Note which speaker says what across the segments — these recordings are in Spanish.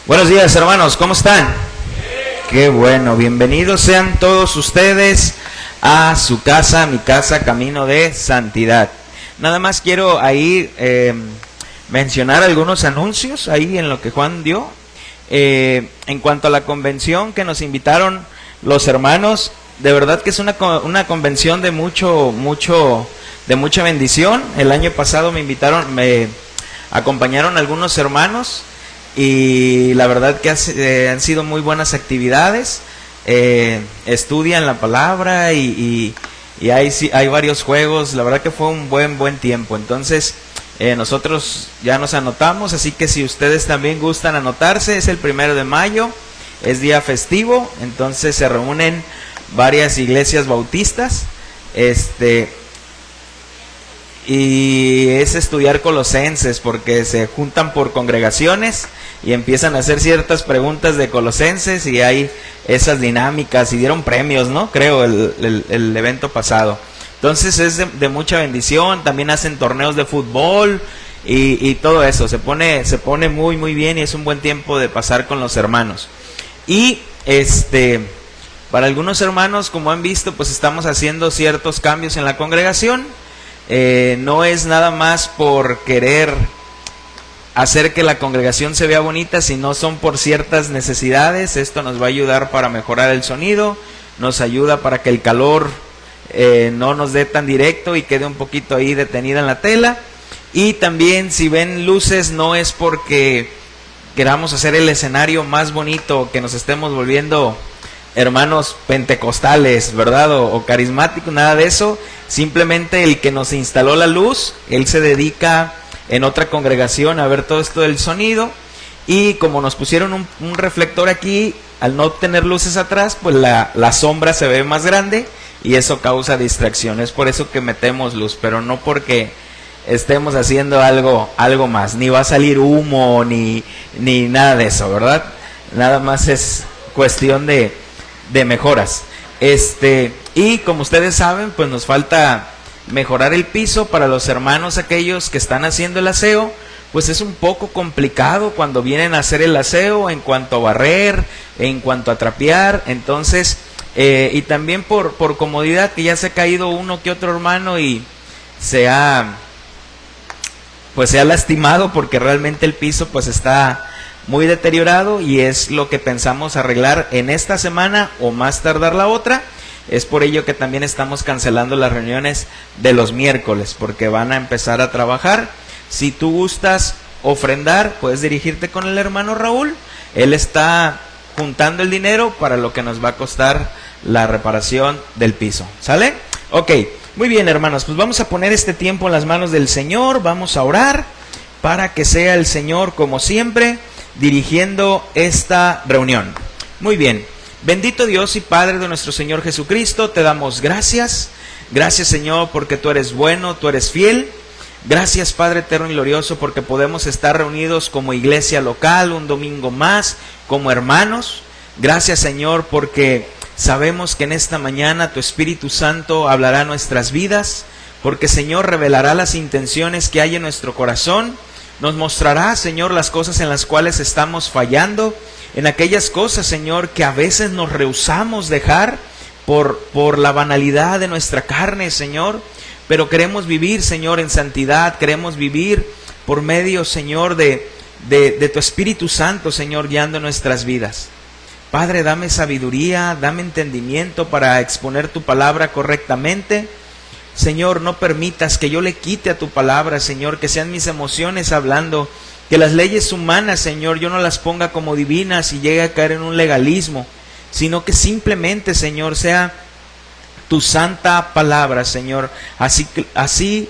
Speaker 1: Buenos días, hermanos, ¿cómo están? Qué bueno, bienvenidos sean todos ustedes a su casa, mi casa, Camino de Santidad. Nada más quiero ahí mencionar algunos anuncios ahí en lo que Juan dio. En cuanto a la convención que nos invitaron los hermanos, de verdad que es una convención de mucha bendición. El año pasado me acompañaron algunos hermanos y la verdad que han sido muy buenas actividades. Estudian la palabra y hay varios juegos. La verdad que fue un buen tiempo. Entonces nosotros ya nos anotamos, así que si ustedes también gustan anotarse, es el 1 de mayo, es día festivo. Entonces se reúnen varias iglesias bautistas y es estudiar Colosenses, porque se juntan por congregaciones y empiezan a hacer ciertas preguntas de Colosenses y hay esas dinámicas y dieron premios, ¿no? Creo el evento pasado. Entonces es de mucha bendición. También hacen torneos de fútbol y todo eso. Se pone muy bien y es un buen tiempo de pasar con los hermanos. Y para algunos hermanos, como han visto, pues estamos haciendo ciertos cambios en la congregación. No es nada más por querer hacer que la congregación se vea bonita, sino son por ciertas necesidades. Esto nos va a ayudar para mejorar el sonido, nos ayuda para que el calor no nos dé tan directo y quede un poquito ahí detenida en la tela. Y también, si ven luces, no es porque queramos hacer el escenario más bonito, que nos estemos volviendo hermanos pentecostales, ¿verdad? O carismáticos, nada de eso. Simplemente el que nos instaló la luz, él se dedica en otra congregación a ver todo esto del sonido, y como nos pusieron un reflector aquí, al no tener luces atrás, pues la sombra se ve más grande y eso causa distracciones. Por eso que metemos luz, pero no porque estemos haciendo algo más, ni va a salir humo ni nada de eso, ¿verdad? Nada más es cuestión de mejoras. Y como ustedes saben, pues nos falta mejorar el piso. Para los hermanos aquellos que están haciendo el aseo, pues es un poco complicado cuando vienen a hacer el aseo en cuanto a barrer, en cuanto a trapear. Entonces y también por comodidad, que ya se ha caído uno que otro hermano y se ha lastimado, porque realmente el piso pues está muy deteriorado, y es lo que pensamos arreglar en esta semana o más tardar la otra. Es por ello que también estamos cancelando las reuniones de los miércoles, porque van a empezar a trabajar. Si tú gustas ofrendar, puedes dirigirte con el hermano Raúl. Él está juntando el dinero para lo que nos va a costar la reparación del piso. ¿Sale? Ok, muy bien, hermanos, pues vamos a poner este tiempo en las manos del Señor. Vamos a orar para que sea el Señor, como siempre, dirigiendo esta reunión. Muy bien. Bendito Dios y Padre de nuestro Señor Jesucristo, te damos gracias. Gracias, Señor, porque tú eres bueno, tú eres fiel. Gracias, Padre eterno y glorioso, porque podemos estar reunidos como iglesia local un domingo más, como hermanos. Gracias, Señor, porque sabemos que en esta mañana tu Espíritu Santo hablará a nuestras vidas, porque, Señor, revelará las intenciones que hay en nuestro corazón. Nos mostrará, Señor, las cosas en las cuales estamos fallando, en aquellas cosas, Señor, que a veces nos rehusamos dejar por la banalidad de nuestra carne, Señor. Pero queremos vivir, Señor, en santidad. Queremos vivir por medio, Señor, de tu Espíritu Santo, Señor, guiando nuestras vidas. Padre, dame sabiduría, dame entendimiento para exponer tu palabra correctamente. Señor, no permitas que yo le quite a tu palabra, Señor, que sean mis emociones hablando, que las leyes humanas, Señor, yo no las ponga como divinas y llegue a caer en un legalismo, sino que simplemente, Señor, sea tu santa palabra, Señor. Así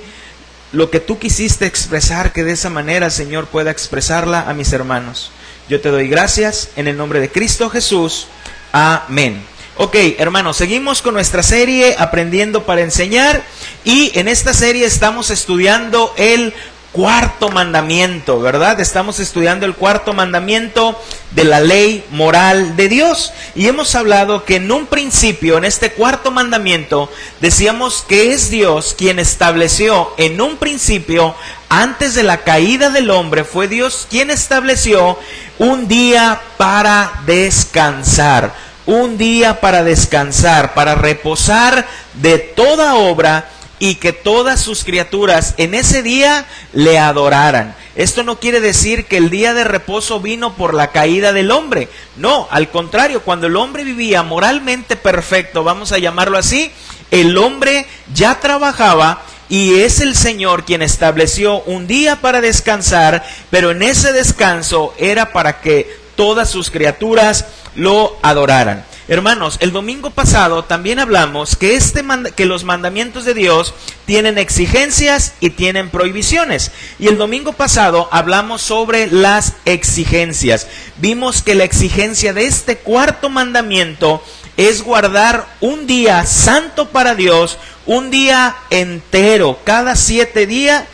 Speaker 1: lo que tú quisiste expresar, que de esa manera, Señor, pueda expresarla a mis hermanos. Yo te doy gracias en el nombre de Cristo Jesús. Amén. Ok, hermanos, seguimos con nuestra serie Aprendiendo para Enseñar, y en esta serie estamos estudiando el cuarto mandamiento, ¿verdad? Estamos estudiando el cuarto mandamiento de la ley moral de Dios, y hemos hablado que en un principio, en este cuarto mandamiento, decíamos que es Dios quien estableció en un principio antes de la caída del hombre, fue Dios quien estableció un día para descansar. Un día para descansar, para reposar de toda obra y que todas sus criaturas en ese día le adoraran. Esto no quiere decir que el día de reposo vino por la caída del hombre. No, al contrario, cuando el hombre vivía moralmente perfecto, vamos a llamarlo así, el hombre ya trabajaba y es el Señor quien estableció un día para descansar, pero en ese descanso era para que todas sus criaturas lo adoraran. Hermanos, el domingo pasado también hablamos que los mandamientos de Dios tienen exigencias y tienen prohibiciones. Y el domingo pasado hablamos sobre las exigencias. Vimos que la exigencia de este cuarto mandamiento es guardar un día santo para Dios, un día entero, cada 7 días,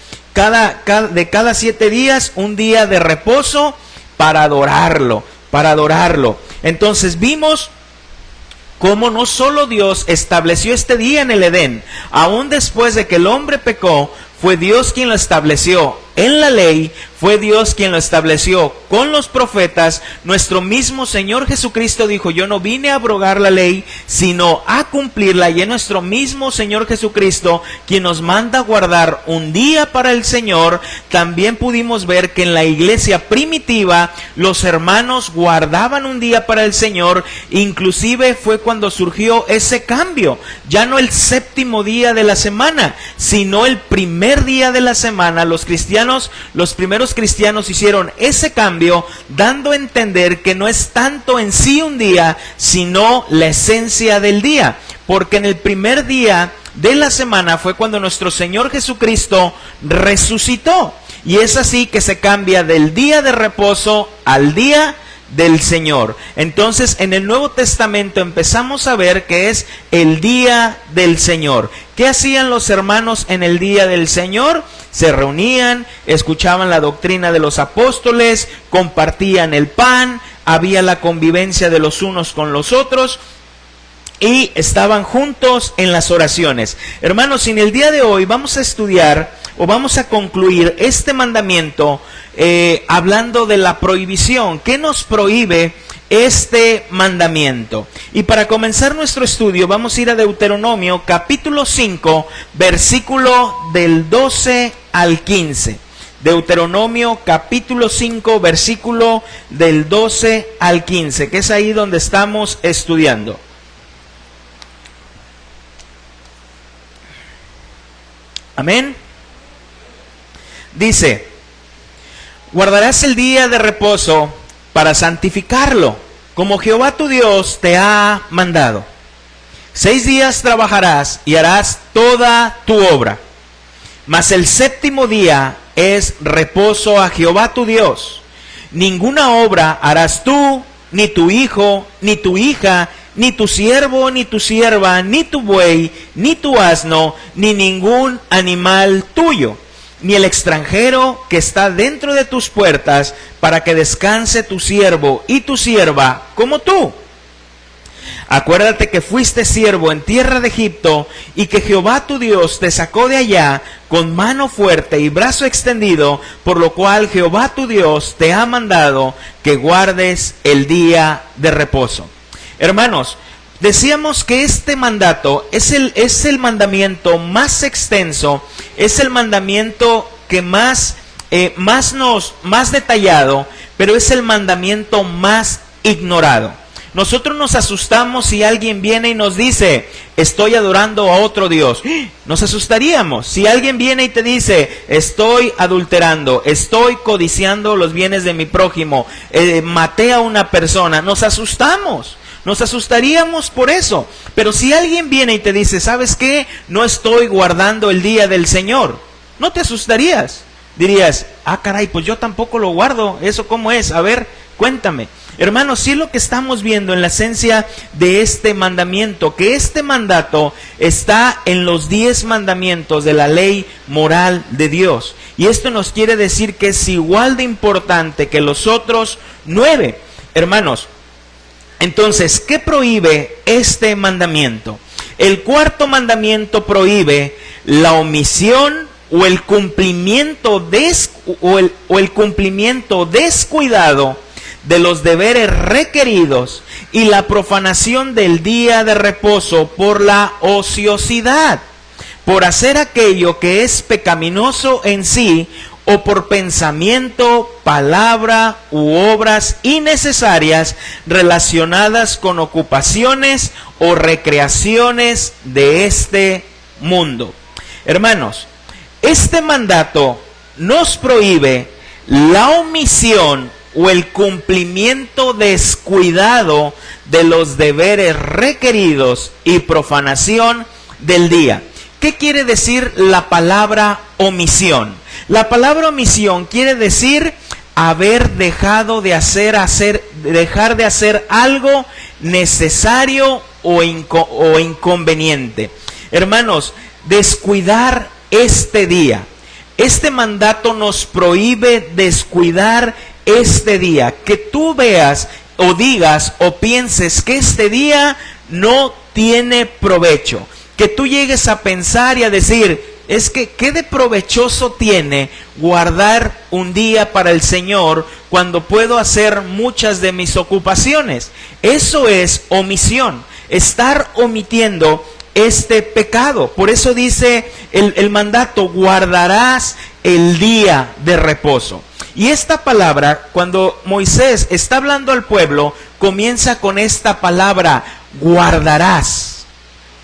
Speaker 1: de cada 7 días, un día de reposo para adorarlo. Entonces vimos cómo no solo Dios estableció este día en el Edén, aún después de que el hombre pecó, fue Dios quien lo estableció en la ley, fue Dios quien lo estableció con los profetas. Nuestro mismo Señor Jesucristo dijo, yo no vine a abrogar la ley, sino a cumplirla. Y es nuestro mismo Señor Jesucristo quien nos manda a guardar un día para el Señor. También pudimos ver que en la iglesia primitiva los hermanos guardaban un día para el Señor. Inclusive fue cuando surgió ese cambio, ya no el séptimo día de la semana, sino el primer día de la semana. Los primeros cristianos hicieron ese cambio, dando a entender que no es tanto en sí un día, sino la esencia del día. Porque en el primer día de la semana fue cuando nuestro Señor Jesucristo resucitó. Y es así que se cambia del día de reposo al día del Señor. Entonces, en el Nuevo Testamento empezamos a ver que es el día del Señor. ¿Qué hacían los hermanos en el día del Señor? Se reunían, escuchaban la doctrina de los apóstoles, compartían el pan, había la convivencia de los unos con los otros y estaban juntos en las oraciones. Hermanos, en el día de hoy vamos a estudiar o vamos a concluir este mandamiento hablando de la prohibición. ¿Qué nos prohíbe este mandamiento? Y para comenzar nuestro estudio vamos a ir a Deuteronomio capítulo 5, versículo del 12 al 15. Deuteronomio capítulo 5, versículo del 12 al 15, que es ahí donde estamos estudiando. Amén. Dice, guardarás el día de reposo para santificarlo, como Jehová tu Dios te ha mandado. 6 días trabajarás y harás toda tu obra, mas el séptimo día es reposo a Jehová tu Dios. Ninguna obra harás tú, ni tu hijo, ni tu hija, ni tu siervo, ni tu sierva, ni tu buey, ni tu asno, ni ningún animal tuyo, ni el extranjero que está dentro de tus puertas, para que descanse tu siervo y tu sierva como tú. Acuérdate que fuiste siervo en tierra de Egipto, y que Jehová tu Dios te sacó de allá con mano fuerte y brazo extendido, por lo cual Jehová tu Dios te ha mandado que guardes el día de reposo. Hermanos, decíamos que este mandato es el mandamiento más extenso, es el mandamiento que más detallado, pero es el mandamiento más ignorado. Nosotros nos asustamos si alguien viene y nos dice, estoy adorando a otro Dios. Nos asustaríamos si alguien viene y te dice, estoy adulterando, estoy codiciando los bienes de mi prójimo, maté a una persona. Nos asustamos. Nos asustaríamos por eso. Pero si alguien viene y te dice, ¿sabes qué? No estoy guardando el día del Señor, no te asustarías. Dirías, caray, pues yo tampoco lo guardo. ¿Eso cómo es? A ver, cuéntame. Hermanos, sí es lo que estamos viendo en la esencia de este mandamiento, que este mandato está en los 10 mandamientos de la ley moral de Dios. Y esto nos quiere decir que es igual de importante que los otros 9. Hermanos, entonces, ¿qué prohíbe este mandamiento? El cuarto mandamiento prohíbe la omisión o el cumplimiento descuidado de los deberes requeridos y la profanación del día de reposo por la ociosidad, por hacer aquello que es pecaminoso en sí, o por pensamiento, palabra u obras innecesarias relacionadas con ocupaciones o recreaciones de este mundo. Hermanos, este mandato nos prohíbe la omisión o el cumplimiento descuidado de los deberes requeridos y profanación del día. ¿Qué quiere decir la palabra omisión? La palabra omisión quiere decir haber dejado de dejar de hacer algo necesario o inconveniente. Hermanos, descuidar este día. Este mandato nos prohíbe descuidar este día. Que tú veas o digas o pienses que este día no tiene provecho. Que tú llegues a pensar y a decir, es que ¿qué de provechoso tiene guardar un día para el Señor cuando puedo hacer muchas de mis ocupaciones? Eso es omisión, estar omitiendo este pecado. Por eso dice el mandato, guardarás el día de reposo. Y esta palabra, cuando Moisés está hablando al pueblo, comienza con esta palabra, guardarás,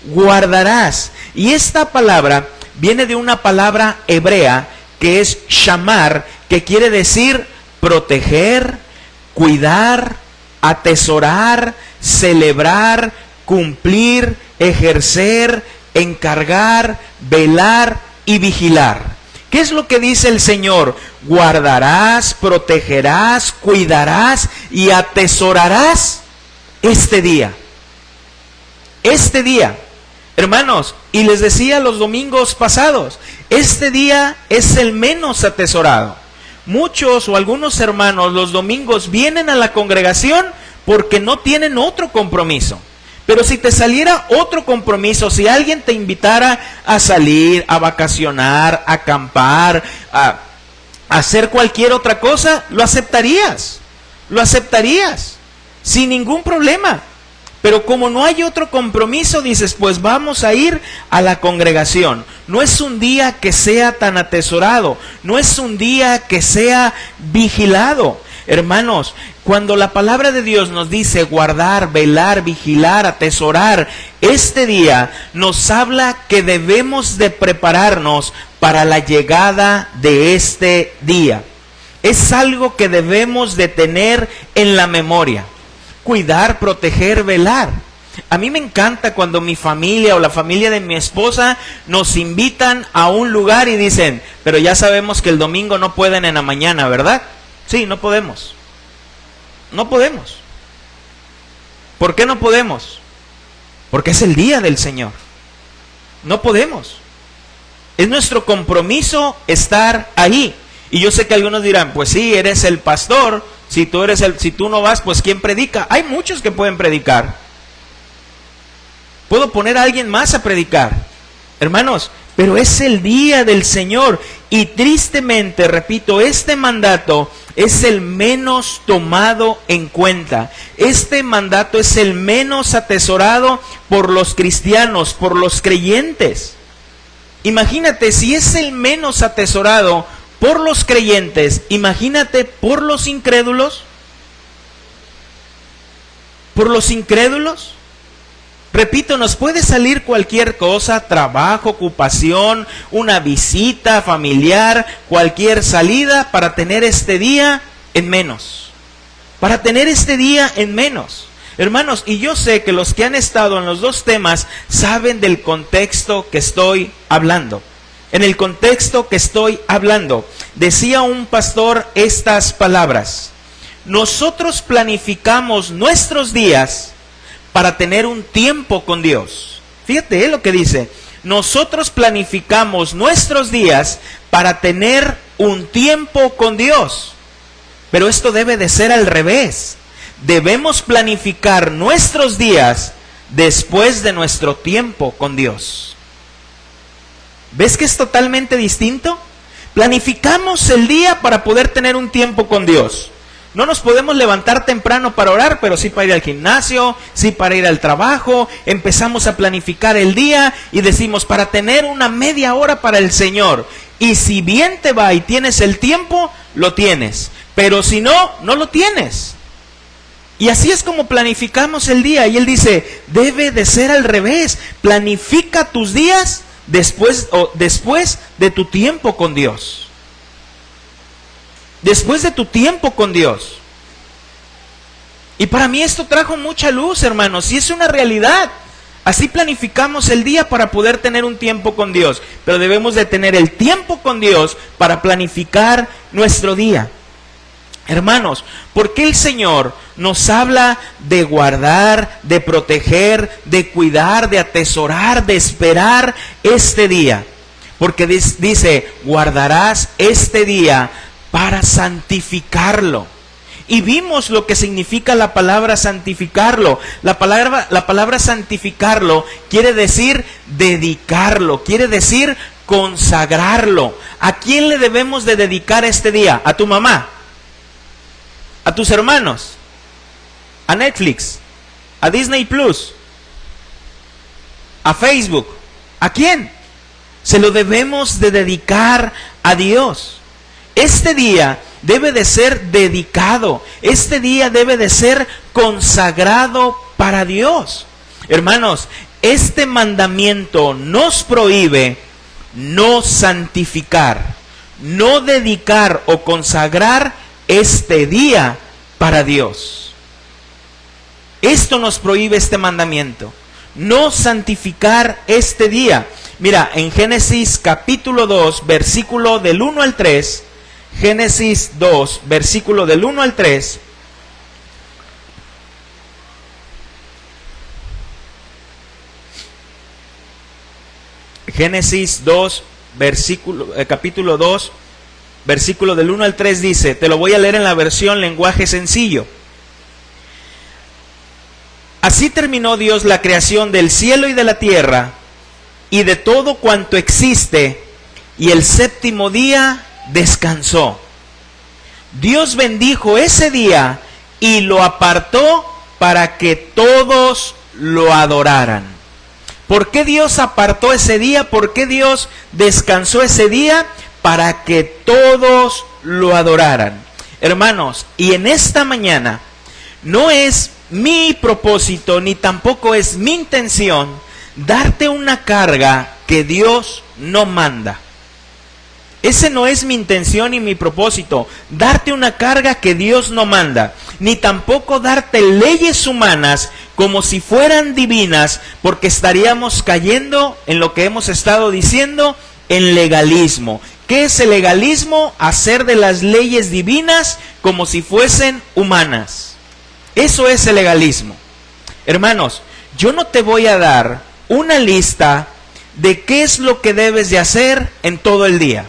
Speaker 1: guardarás. Y esta palabra viene de una palabra hebrea que es shamar, que quiere decir proteger, cuidar, atesorar, celebrar, cumplir, ejercer, encargar, velar y vigilar. ¿Qué es lo que dice el Señor? Guardarás, protegerás, cuidarás y atesorarás este día. Este día. Hermanos, y les decía los domingos pasados, este día es el menos atesorado. Muchos o algunos hermanos los domingos vienen a la congregación porque no tienen otro compromiso. Pero si te saliera otro compromiso, si alguien te invitara a salir, a vacacionar, a acampar, a hacer cualquier otra cosa, lo aceptarías sin ningún problema. Pero como no hay otro compromiso, dices, pues vamos a ir a la congregación. No es un día que sea tan atesorado, no es un día que sea vigilado. Hermanos, cuando la palabra de Dios nos dice guardar, velar, vigilar, atesorar, este día nos habla que debemos de prepararnos para la llegada de este día. Es algo que debemos de tener en la memoria. Cuidar, proteger, velar. A mí me encanta cuando mi familia o la familia de mi esposa nos invitan a un lugar y dicen, pero ya sabemos que el domingo no pueden en la mañana, ¿verdad? Sí, no podemos. No podemos. ¿Por qué no podemos? Porque es el día del Señor. No podemos. Es nuestro compromiso estar ahí. Y yo sé que algunos dirán, pues sí, eres el pastor. Si tú no vas, pues ¿quién predica? Hay muchos que pueden predicar. Puedo poner a alguien más a predicar. Hermanos, pero es el día del Señor. Y tristemente, repito, este mandato es el menos tomado en cuenta. Este mandato es el menos atesorado por los cristianos, por los creyentes. Imagínate, si es el menos atesorado por los creyentes, imagínate por los incrédulos. Por los incrédulos. Repito, nos puede salir cualquier cosa, trabajo, ocupación, una visita familiar, cualquier salida para tener este día en menos. Para tener este día en menos. Hermanos, y yo sé que los que han estado en los dos temas saben del contexto que estoy hablando. En el contexto que estoy hablando, decía un pastor estas palabras: nosotros planificamos nuestros días para tener un tiempo con Dios. Fíjate lo que dice. Nosotros planificamos nuestros días para tener un tiempo con Dios. Pero esto debe de ser al revés. Debemos planificar nuestros días después de nuestro tiempo con Dios. ¿Ves que es totalmente distinto? Planificamos el día para poder tener un tiempo con Dios. No nos podemos levantar temprano para orar, pero sí para ir al gimnasio, sí para ir al trabajo. Empezamos a planificar el día y decimos, para tener una media hora para el Señor. Y si bien te va y tienes el tiempo, lo tienes. Pero si no, no lo tienes. Y así es como planificamos el día. Y Él dice, debe de ser al revés. Planifica tus días después de tu tiempo con Dios. Después de tu tiempo con Dios. Y para mí esto trajo mucha luz, hermanos, y es una realidad. Así planificamos el día para poder tener un tiempo con Dios. Pero debemos de tener el tiempo con Dios para planificar nuestro día. Hermanos, ¿por qué el Señor nos habla de guardar, de proteger, de cuidar, de atesorar, de esperar este día? Porque dice, guardarás este día para santificarlo. Y vimos lo que significa la palabra santificarlo. La palabra santificarlo quiere decir dedicarlo, quiere decir consagrarlo. ¿A quién le debemos de dedicar este día? ¿A tu mamá? ¿A tus hermanos? ¿A Netflix? ¿A Disney Plus? ¿A Facebook? ¿A quién? Se lo debemos de dedicar a Dios. Este día debe de ser dedicado. Este día debe de ser consagrado para Dios. Hermanos, este mandamiento nos prohíbe no santificar, no dedicar o consagrar este día para Dios. Esto nos prohíbe este mandamiento, no santificar este día. Mira, en Génesis capítulo 2, versículo del 1 al 3, Génesis 2, versículo del 1 al 3. Génesis 2, capítulo 2, versículo del 1 al 3 dice, te lo voy a leer en la versión lenguaje sencillo. Así terminó Dios la creación del cielo y de la tierra y de todo cuanto existe, y el séptimo día descansó. Dios bendijo ese día y lo apartó para que todos lo adoraran. ¿Por qué Dios apartó ese día? ¿Por qué Dios descansó ese día? Para que todos lo adoraran. Hermanos, y en esta mañana no es mi propósito ni tampoco es mi intención darte una carga que Dios no manda. Ese no es mi intención y mi propósito, darte una carga que Dios no manda, ni tampoco darte leyes humanas como si fueran divinas, porque estaríamos cayendo en lo que hemos estado diciendo, en legalismo. ¿Qué es el legalismo? Hacer de las leyes divinas como si fuesen humanas. Eso es el legalismo. Hermanos, yo no te voy a dar una lista de qué es lo que debes de hacer en todo el día.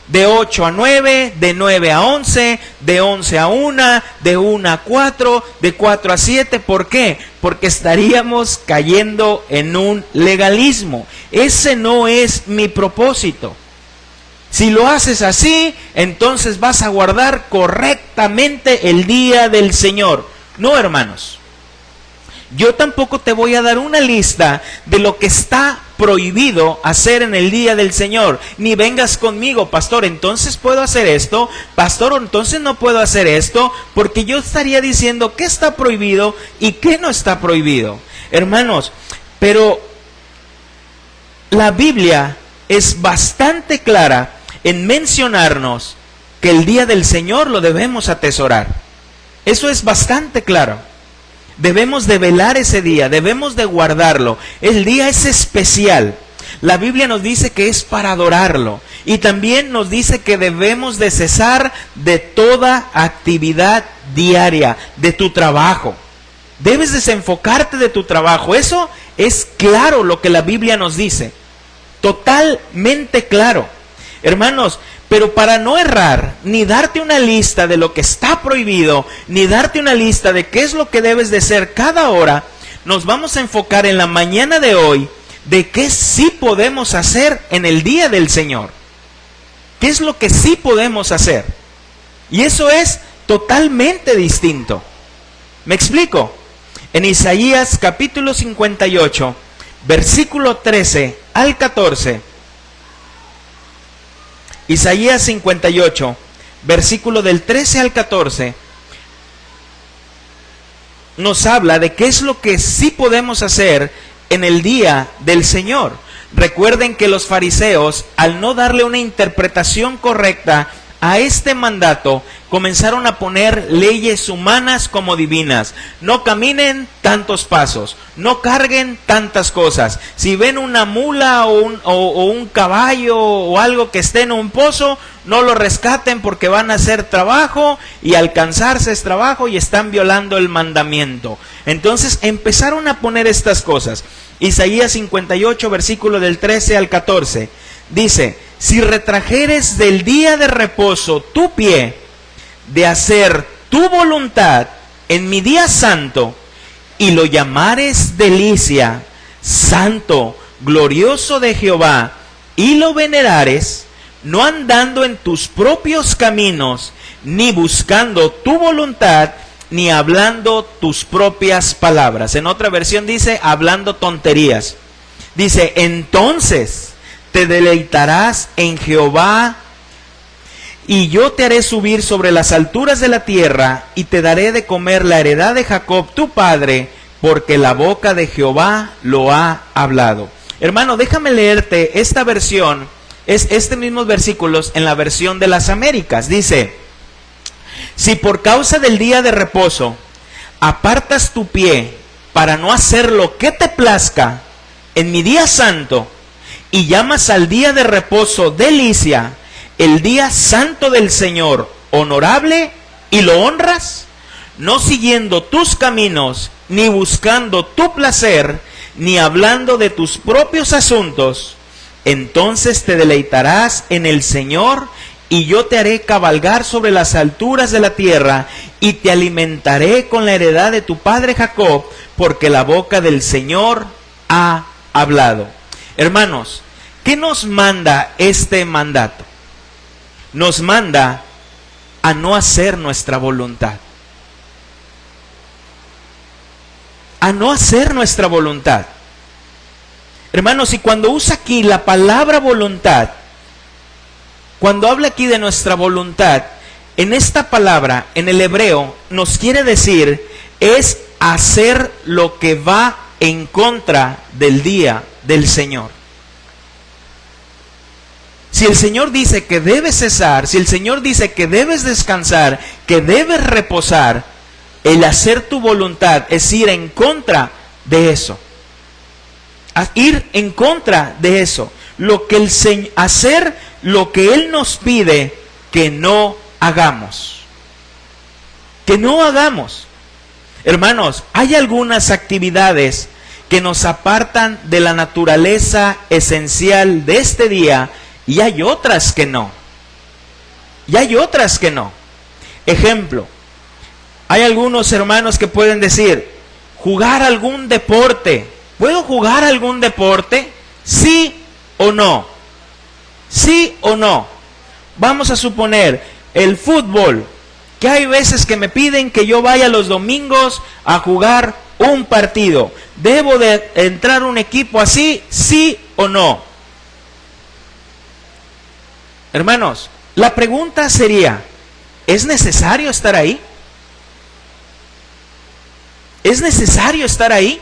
Speaker 1: De 8 a 9, de 9 a 11, de 11 a 1, de 1 a 4, de 4 a 7. ¿Por qué? Porque estaríamos cayendo en un legalismo. Ese no es mi propósito. Si lo haces así, entonces vas a guardar correctamente el día del Señor. No, hermanos. Yo tampoco te voy a dar una lista de lo que está prohibido hacer en el día del Señor. Ni vengas conmigo, pastor, entonces puedo hacer esto, pastor, entonces no puedo hacer esto, porque yo estaría diciendo qué está prohibido y qué no está prohibido. Hermanos, pero la Biblia es bastante clara en mencionarnos que el día del Señor lo debemos atesorar. Eso es bastante claro. Debemos de velar ese día, debemos de guardarlo. El día es especial. La Biblia nos dice que es para adorarlo. Y también nos dice que debemos de cesar de toda actividad diaria, de tu trabajo. Debes desenfocarte de tu trabajo. Eso es claro lo que la Biblia nos dice. Totalmente claro. Hermanos, pero para no errar, ni darte una lista de lo que está prohibido, ni darte una lista de qué es lo que debes de hacer cada hora, nos vamos a enfocar en la mañana de hoy de qué sí podemos hacer en el día del Señor. ¿Qué es lo que sí podemos hacer? Y eso es totalmente distinto. ¿Me explico? En Isaías capítulo 58, versículo 13 al 14. Isaías 58, versículo del 13 al 14, nos habla de qué es lo que sí podemos hacer en el día del Señor. Recuerden que los fariseos, al no darle una interpretación correcta a este mandato, comenzaron a poner leyes humanas como divinas. No caminen tantos pasos, no carguen tantas cosas. Si ven una mula o un caballo o algo que esté en un pozo, no lo rescaten porque van a hacer trabajo y al cansarse es trabajo y están violando el mandamiento. Entonces empezaron a poner estas cosas. Isaías 58, versículo del 13 al 14, dice: si retrajeres del día de reposo tu pie de hacer tu voluntad en mi día santo, y lo llamares delicia, santo, glorioso de Jehová, y lo venerares, no andando en tus propios caminos, ni buscando tu voluntad, ni hablando tus propias palabras. En otra versión dice, hablando tonterías. Dice, entonces te deleitarás en Jehová, y yo te haré subir sobre las alturas de la tierra, y te daré de comer la heredad de Jacob tu padre, porque la boca de Jehová lo ha hablado. Hermano, déjame leerte esta versión, estos mismos versículos en la versión de las Américas. Dice: si por causa del día de reposo apartas tu pie para no hacer lo que te plazca en mi día santo, y llamas al día de reposo delicia, el día santo del Señor, honorable, y lo honras, no siguiendo tus caminos, ni buscando tu placer, ni hablando de tus propios asuntos, entonces te deleitarás en el Señor, y yo te haré cabalgar sobre las alturas de la tierra, y te alimentaré con la heredad de tu padre Jacob, porque la boca del Señor ha hablado. Hermanos, ¿qué nos manda este mandato? Nos manda a no hacer nuestra voluntad. A no hacer nuestra voluntad. Hermanos, y cuando usa aquí la palabra voluntad, cuando habla aquí de nuestra voluntad, en esta palabra, en el hebreo, nos quiere decir, es hacer lo que va en contra del día del Señor. Si el Señor dice que debes cesar, si el Señor dice que debes descansar, que debes reposar, el hacer tu voluntad es ir en contra de eso. Ir en contra de eso. Hacer lo que Él nos pide que no hagamos. Que no hagamos. Hermanos, hay algunas actividades que nos apartan de la naturaleza esencial de este día, y hay otras que no. Y hay otras que no. Ejemplo, hay algunos hermanos que pueden decir, jugar algún deporte. ¿Puedo jugar algún deporte? ¿Sí o no? ¿Sí o no? Vamos a suponer el fútbol, que hay veces que me piden que yo vaya los domingos a jugar un partido. ¿Debo de entrar un equipo así? ¿Sí o no? Hermanos, la pregunta sería, ¿es necesario estar ahí? ¿Es necesario estar ahí?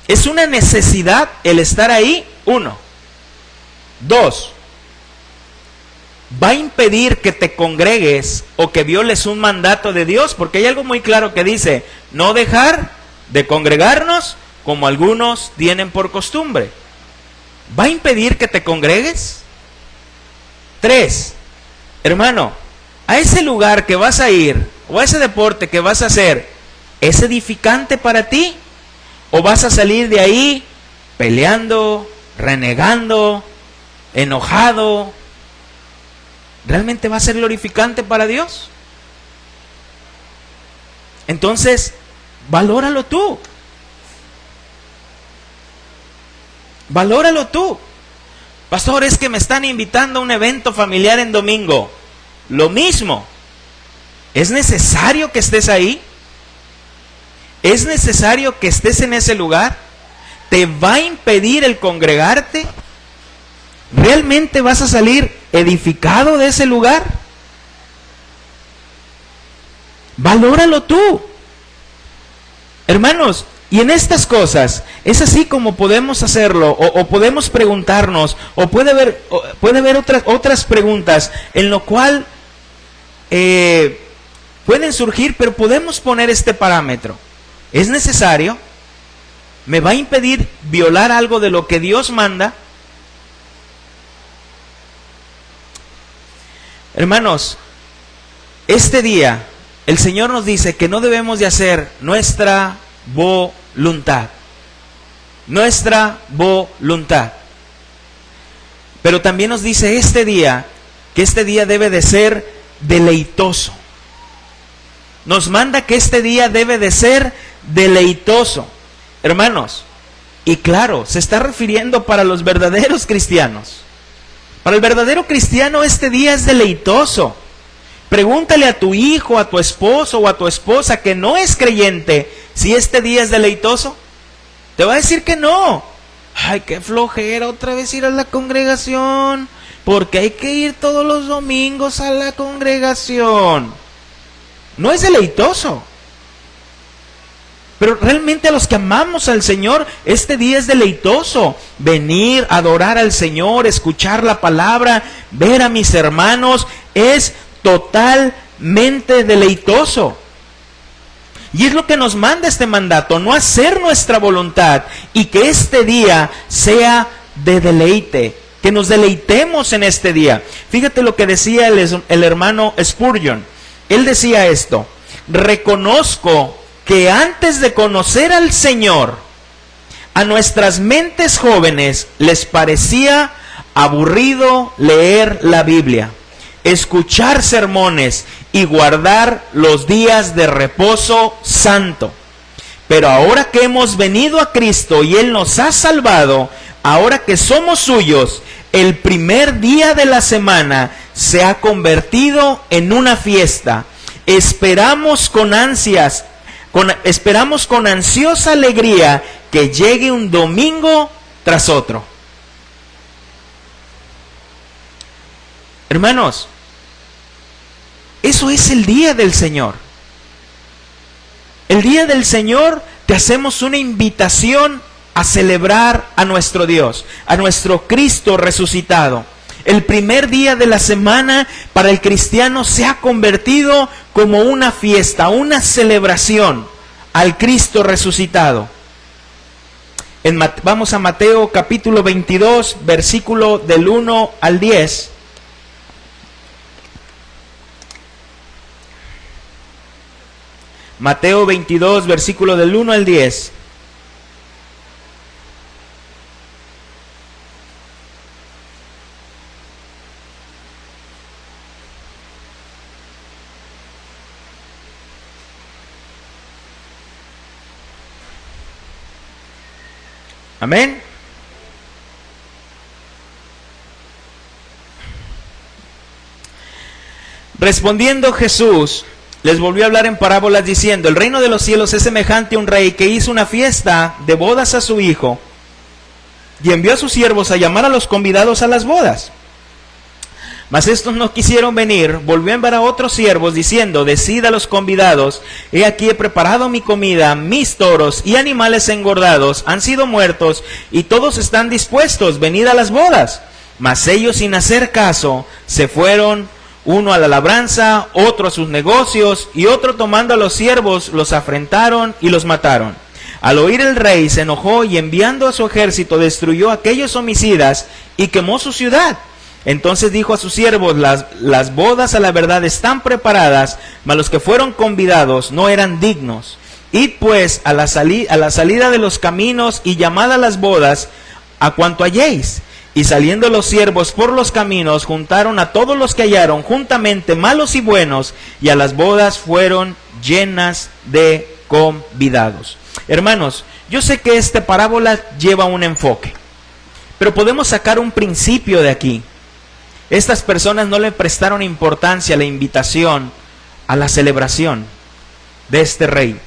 Speaker 1: ¿Es una necesidad el estar ahí? 1. 2. ¿Va a impedir que te congregues o que violes un mandato de Dios? Porque hay algo muy claro que dice, no dejar de congregarnos como algunos tienen por costumbre. ¿Va a impedir que te congregues? 3. Hermano, a ese lugar que vas a ir o a ese deporte que vas a hacer, ¿es edificante para ti? ¿O vas a salir de ahí peleando, renegando, enojado? ¿Realmente va a ser glorificante para Dios? Entonces, valóralo tú. Valóralo tú. Pastor, es que me están invitando a un evento familiar en domingo. Lo mismo. ¿Es necesario que estés ahí? ¿Es necesario que estés en ese lugar? ¿Te va a impedir el congregarte? ¿Realmente vas a salir edificado de ese lugar? Valóralo tú. Hermanos, y en estas cosas es así como podemos hacerlo, o podemos preguntarnos, o puede haber otras preguntas en lo cual pueden surgir, pero podemos poner este parámetro. ¿Es necesario? ¿Me va a impedir violar algo de lo que Dios manda? Hermanos, este día el Señor nos dice que no debemos de hacer nuestra voluntad. Nuestra voluntad. Pero también nos dice este día que este día debe de ser deleitoso. Nos manda que este día debe de ser deleitoso. Hermanos, y claro, se está refiriendo para los verdaderos cristianos. Para el verdadero cristiano este día es deleitoso. Pregúntale a tu hijo, a tu esposo o a tu esposa que no es creyente si este día es deleitoso. Te va a decir que no. Ay, qué flojera otra vez ir a la congregación, porque hay que ir todos los domingos a la congregación. No es deleitoso. Pero realmente a los que amamos al Señor, este día es deleitoso. Venir, adorar al Señor, escuchar la palabra, ver a mis hermanos, es totalmente deleitoso. Y es lo que nos manda este mandato, no hacer nuestra voluntad, y que este día sea de deleite, que nos deleitemos en este día. Fíjate lo que decía el hermano Spurgeon. Él decía esto: reconozco que antes de conocer al Señor, a nuestras mentes jóvenes les parecía aburrido leer la Biblia, escuchar sermones y guardar los días de reposo santo. Pero ahora que hemos venido a Cristo y Él nos ha salvado, ahora que somos suyos, el primer día de la semana se ha convertido en una fiesta. Esperamos con ansiosa alegría que llegue un domingo tras otro. Hermanos, eso es el día del Señor. El día del Señor te hacemos una invitación a celebrar a nuestro Dios, a nuestro Cristo resucitado. El primer día de la semana para el cristiano se ha convertido como una fiesta, una celebración al Cristo resucitado. Vamos a Mateo capítulo 22, versículo del 1 al 10. Mateo 22, versículo del 1 al 10. Amén. Respondiendo Jesús, les volvió a hablar en parábolas diciendo: el reino de los cielos es semejante a un rey que hizo una fiesta de bodas a su hijo y envió a sus siervos a llamar a los convidados a las bodas. Mas estos no quisieron venir. Volvió a enviar a otros siervos diciendo: decid a los convidados: he aquí he preparado mi comida, mis toros y animales engordados han sido muertos y todos están dispuestos, venid a las bodas. Mas ellos, sin hacer caso, se fueron, uno a la labranza, otro a sus negocios, y otro tomando a los siervos los afrentaron y los mataron. Al oír el rey se enojó y enviando a su ejército destruyó a aquellos homicidas y quemó su ciudad. Entonces dijo a sus siervos: las bodas a la verdad están preparadas, mas los que fueron convidados no eran dignos. Id pues a la salida de los caminos y llamad a las bodas a cuanto halléis. Y saliendo los siervos por los caminos, juntaron a todos los que hallaron juntamente, malos y buenos, y a las bodas fueron llenas de convidados. Hermanos, yo sé que esta parábola lleva un enfoque. Pero podemos sacar un principio de aquí. Estas personas no le prestaron importancia a la invitación, a la celebración de este rey.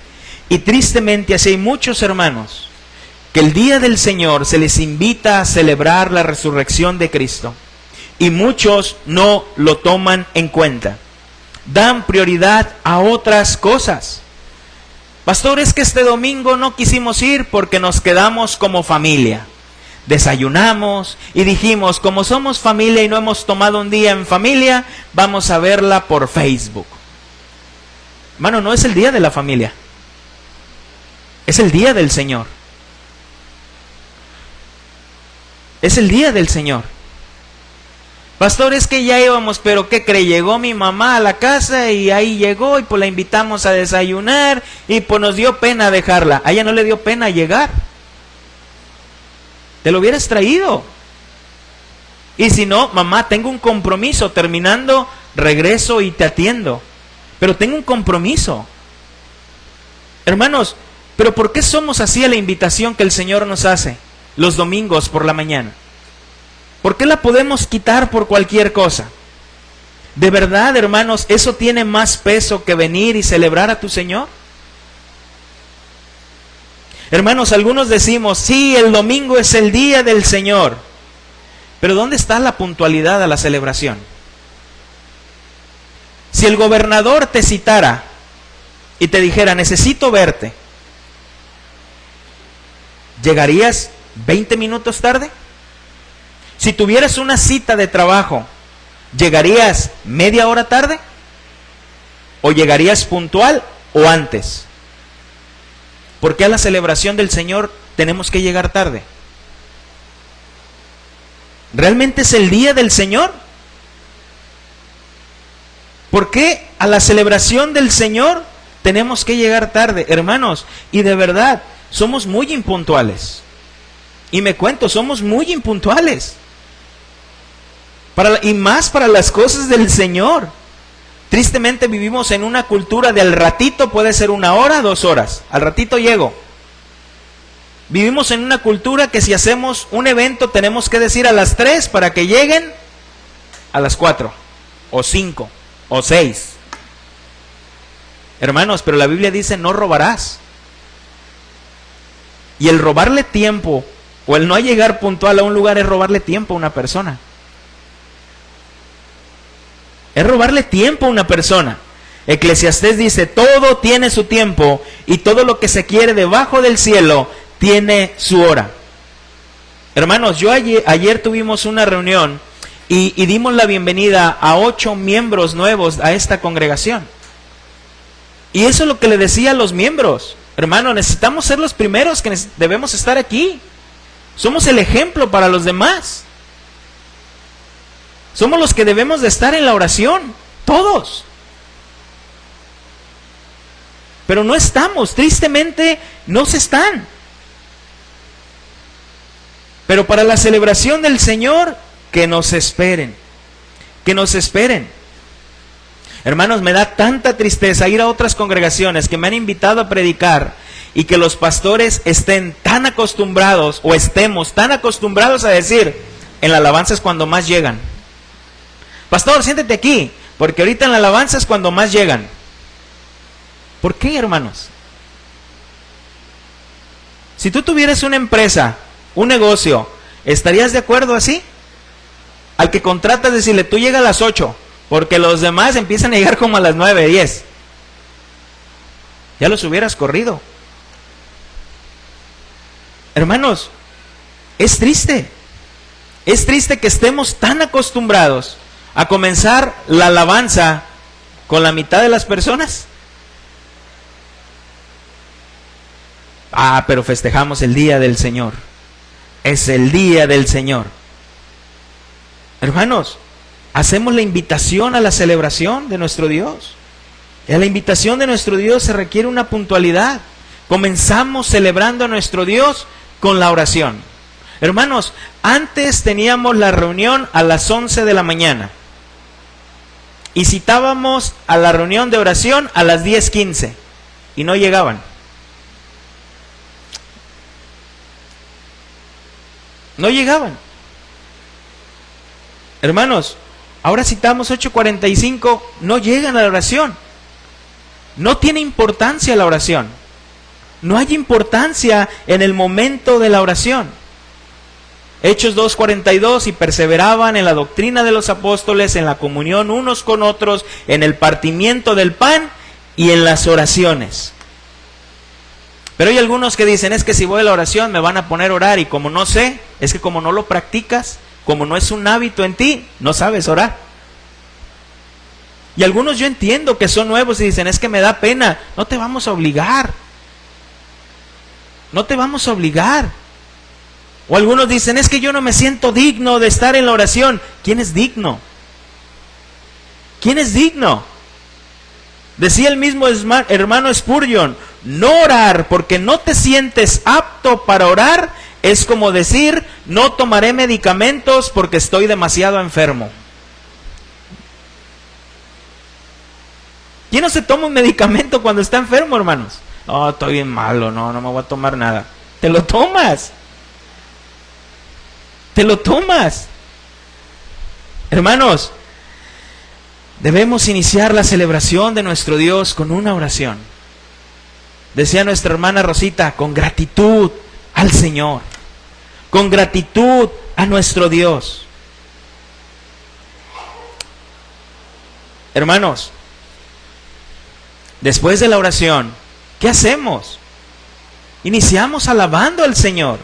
Speaker 1: Y tristemente así hay muchos hermanos que el día del Señor se les invita a celebrar la resurrección de Cristo. Y muchos no lo toman en cuenta. Dan prioridad a otras cosas. Pastor, es que este domingo no quisimos ir porque nos quedamos como familia. Desayunamos y dijimos, como somos familia y no hemos tomado un día en familia, vamos a verla por Facebook. Hermano, no es el día de la familia. Es el día del Señor. Es el día del Señor. Pastor, es que ya íbamos, pero ¿qué cree? Llegó mi mamá a la casa y ahí llegó y pues la invitamos a desayunar y pues nos dio pena dejarla. A ella no le dio pena llegar. Te lo hubieras traído. Y si no, mamá, tengo un compromiso, terminando, regreso y te atiendo. Pero tengo un compromiso. Hermanos, ¿pero por qué somos así a la invitación que el Señor nos hace los domingos por la mañana? ¿Por qué la podemos quitar por cualquier cosa? ¿De verdad, hermanos, eso tiene más peso que venir y celebrar a tu Señor? Hermanos, algunos decimos, sí, el domingo es el día del Señor. Pero ¿dónde está la puntualidad a la celebración? Si el gobernador te citara y te dijera, necesito verte, ¿llegarías 20 minutos tarde? Si tuvieras una cita de trabajo, ¿llegarías media hora tarde? ¿O llegarías puntual o antes? ¿Por qué a la celebración del Señor tenemos que llegar tarde? ¿Realmente es el día del Señor? ¿Por qué a la celebración del Señor tenemos que llegar tarde? Hermanos, y de verdad, somos muy impuntuales. Y me cuento, somos muy impuntuales. Y más para las cosas del Señor. Tristemente vivimos en una cultura de al ratito, puede ser 1 hora, 2 horas. Al ratito llego. Vivimos en una cultura que si hacemos un evento tenemos que decir a las 3 para que lleguen a las 4, o 5, o 6. Hermanos, pero la Biblia dice no robarás. Y el robarle tiempo, o el no llegar puntual a un lugar es robarle tiempo a una persona. Es robarle tiempo a una persona. Eclesiastés dice, todo tiene su tiempo y todo lo que se quiere debajo del cielo tiene su hora. Hermanos, ayer tuvimos una reunión y dimos la bienvenida a 8 miembros nuevos a esta congregación. Y eso es lo que le decía a los miembros. Hermanos, necesitamos ser los primeros que debemos estar aquí. Somos el ejemplo para los demás. Somos los que debemos de estar en la oración, todos. Pero no estamos, tristemente no se están. Pero para la celebración del Señor, que nos esperen, que nos esperen. Hermanos, me da tanta tristeza ir a otras congregaciones que me han invitado a predicar y que los pastores estén tan acostumbrados, o estemos tan acostumbrados a decir, en la alabanza es cuando más llegan. Pastor, siéntate aquí, porque ahorita en la alabanza es cuando más llegan. ¿Por qué, hermanos? Si tú tuvieras una empresa, un negocio, ¿estarías de acuerdo así? Al que contratas decirle, tú llega a las 8, porque los demás empiezan a llegar como a las 9, 10. Ya los hubieras corrido. Hermanos, es triste. Es triste que estemos tan acostumbrados a comenzar la alabanza con la mitad de las personas. Pero festejamos el día del Señor. Es el día del Señor. Hermanos, hacemos la invitación a la celebración de nuestro Dios. Y a la invitación de nuestro Dios se requiere una puntualidad. Comenzamos celebrando a nuestro Dios con la oración. Hermanos, antes teníamos la reunión a las 11 de la mañana. Y citábamos a la reunión de oración a las 10:15. Y no llegaban. No llegaban. Hermanos, ahora citamos 8:45, no llegan a la oración. No tiene importancia la oración. No hay importancia en el momento de la oración. Hechos 2:42, y perseveraban en la doctrina de los apóstoles, en la comunión unos con otros, en el partimiento del pan y en las oraciones. Pero hay algunos que dicen, es que si voy a la oración me van a poner a orar, y como no sé, es que como no lo practicas, como no es un hábito en ti, no sabes orar. Y algunos yo entiendo que son nuevos y dicen, es que me da pena. No te vamos a obligar. No te vamos a obligar. O algunos dicen, es que yo no me siento digno de estar en la oración. ¿Quién es digno? ¿Quién es digno? Decía el mismo hermano Spurgeon, no orar porque no te sientes apto para orar es como decir, no tomaré medicamentos porque estoy demasiado enfermo. ¿Quién no se toma un medicamento cuando está enfermo, hermanos? Oh, estoy bien malo, no me voy a tomar nada. Te lo tomas. Te lo tomas. Hermanos, debemos iniciar la celebración de nuestro Dios con una oración. Decía nuestra hermana Rosita, con gratitud al Señor, con gratitud a nuestro Dios. Hermanos, después de la oración, ¿qué hacemos? Iniciamos alabando al Señor.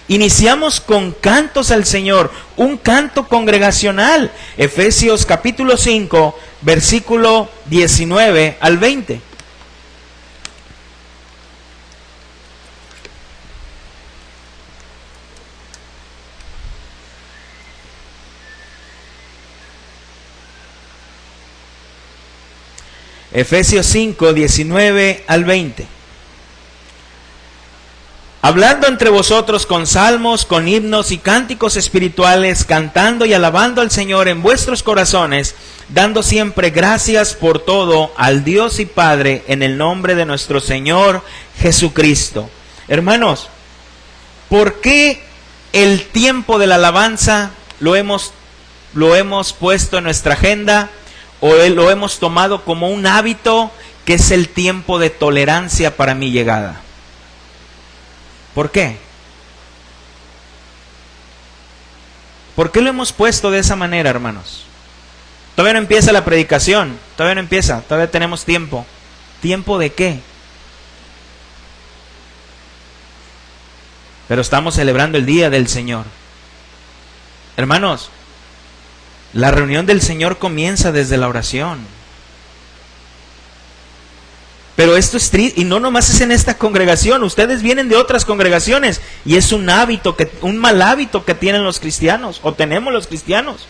Speaker 1: Iniciamos con cantos al Señor, un canto congregacional. Efesios capítulo 5, versículo 19 al 20. Efesios 5, 19 al 20. Hablando entre vosotros con salmos, con himnos y cánticos espirituales, cantando y alabando al Señor en vuestros corazones, dando siempre gracias por todo al Dios y Padre en el nombre de nuestro Señor Jesucristo. Hermanos, ¿por qué el tiempo de la alabanza lo hemos puesto en nuestra agenda o lo hemos tomado como un hábito, que es el tiempo de tolerancia para mi llegada? ¿Por qué? ¿Por qué lo hemos puesto de esa manera, hermanos? Todavía no empieza la predicación, todavía tenemos tiempo. ¿Tiempo de qué? Pero estamos celebrando el día del Señor. Hermanos, la reunión del Señor comienza desde la oración. Pero esto es triste, y no nomás es en esta congregación, ustedes vienen de otras congregaciones, y es un mal hábito que tienen los cristianos, o tenemos los cristianos.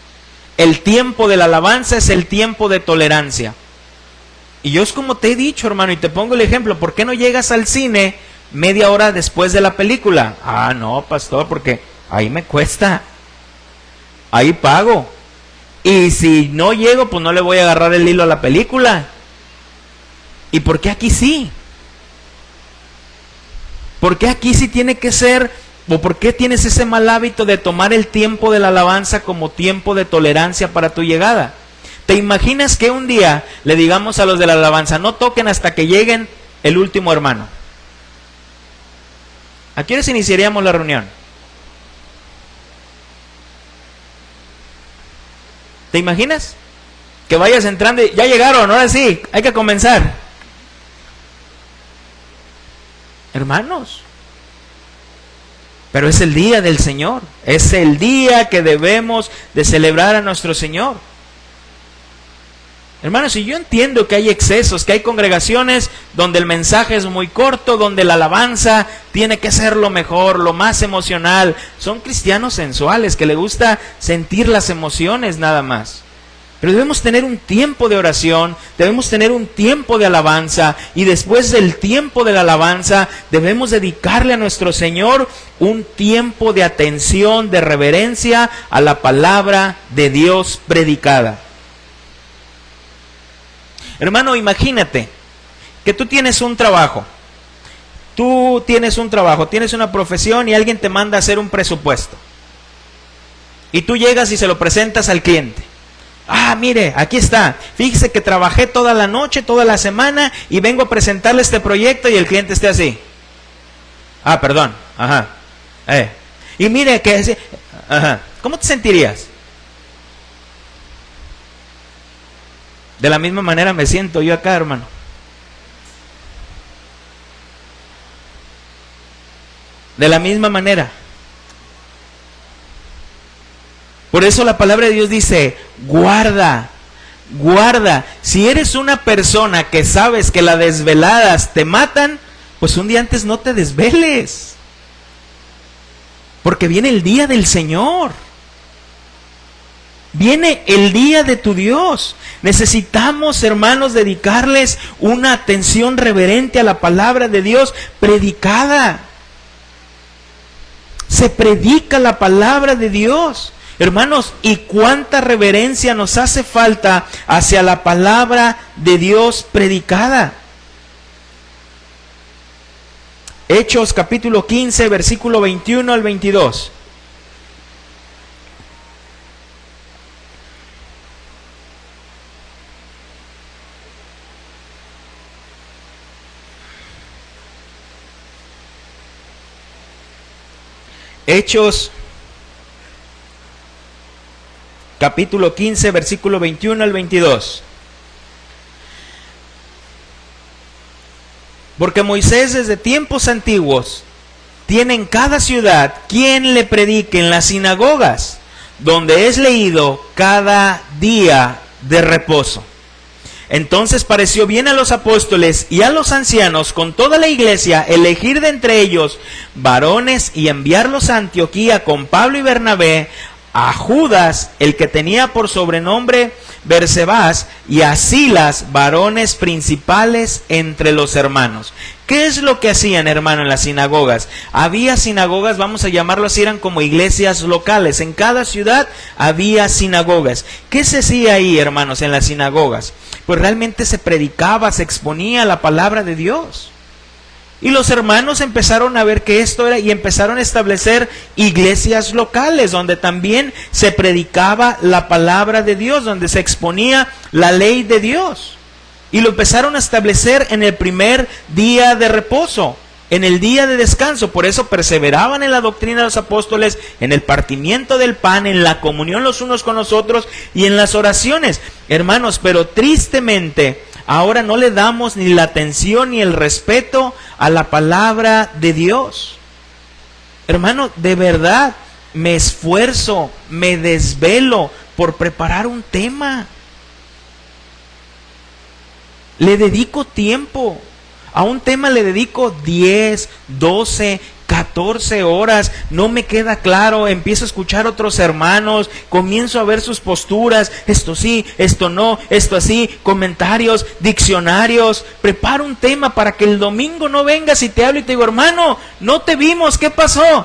Speaker 1: El tiempo de la alabanza es el tiempo de tolerancia. Y yo es como te he dicho, hermano, y te pongo el ejemplo, ¿por qué no llegas al cine media hora después de la película? Ah, no, pastor, porque ahí me cuesta, ahí pago. Y si no llego, pues no le voy a agarrar el hilo a la película. ¿Y por qué aquí sí? ¿Por qué aquí sí tiene que ser? ¿O por qué tienes ese mal hábito de tomar el tiempo de la alabanza como tiempo de tolerancia para tu llegada? ¿Te imaginas que un día le digamos a los de la alabanza, no toquen hasta que lleguen el último hermano? ¿A qué horas iniciaríamos la reunión? ¿Te imaginas? Que vayas entrando y ya llegaron, ahora sí, hay que comenzar. Hermanos, pero es el día del Señor, es el día que debemos de celebrar a nuestro Señor. Hermanos, y yo entiendo que hay excesos, que hay congregaciones donde el mensaje es muy corto, donde la alabanza tiene que ser lo mejor, lo más emocional. Son cristianos sensuales que les gusta sentir las emociones nada más. Pero debemos tener un tiempo de oración, debemos tener un tiempo de alabanza, y después del tiempo de la alabanza debemos dedicarle a nuestro Señor un tiempo de atención, de reverencia a la palabra de Dios predicada. Hermano, imagínate que tú tienes un trabajo, tienes una profesión y alguien te manda a hacer un presupuesto. y tú llegas y se lo presentas al cliente. Ah, mire, aquí está. Fíjese que trabajé toda la noche, toda la semana y vengo a presentarle este proyecto y el cliente esté así. Ah, perdón. Ajá. Y mire que así. Ajá. ¿Cómo te sentirías? De la misma manera me siento yo acá, hermano. De la misma manera. Por eso la palabra de Dios dice, guarda, guarda. Si eres una persona que sabes que las desveladas te matan, pues un día antes no te desveles. Porque viene el día del Señor. Viene el día de tu Dios. Necesitamos, hermanos, dedicarles una atención reverente a la palabra de Dios predicada. Se predica la palabra de Dios. Hermanos, ¿y cuánta reverencia nos hace falta hacia la palabra de Dios predicada? Hechos capítulo 15, versículo 21 al 22. Hechos capítulo 15, versículo 21 al 22. Porque Moisés desde tiempos antiguos tiene en cada ciudad quien le predique en las sinagogas, donde es leído cada día de reposo. Entonces pareció bien a los apóstoles y a los ancianos con toda la iglesia elegir de entre ellos varones y enviarlos a Antioquía con Pablo y Bernabé, a Judas, el que tenía por sobrenombre Bersebás, y a Silas, varones principales entre los hermanos. ¿Qué es lo que hacían, hermano, en las sinagogas? Había sinagogas, vamos a llamarlo así, eran como iglesias locales. En cada ciudad había sinagogas. ¿Qué se hacía ahí, hermanos, en las sinagogas? Pues realmente se predicaba, se exponía la palabra de Dios. Y los hermanos empezaron a ver que esto era, y empezaron a establecer iglesias locales donde también se predicaba la palabra de Dios, donde se exponía la ley de Dios. Y lo empezaron a establecer en el primer día de reposo, en el día de descanso. Por eso perseveraban en la doctrina de los apóstoles, en el partimiento del pan, en la comunión los unos con los otros y en las oraciones. Hermanos, pero tristemente ahora no le damos ni la atención ni el respeto a la palabra de Dios. Hermano, de verdad me esfuerzo, me desvelo por preparar un tema. Le dedico tiempo. A un tema le dedico 10, 12, 14 horas, no me queda claro, empiezo a escuchar a otros hermanos, comienzo a ver sus posturas, esto sí, esto no, esto así, comentarios, diccionarios, preparo un tema para que el domingo no vengas y te hablo y te digo, hermano, no te vimos, ¿qué pasó?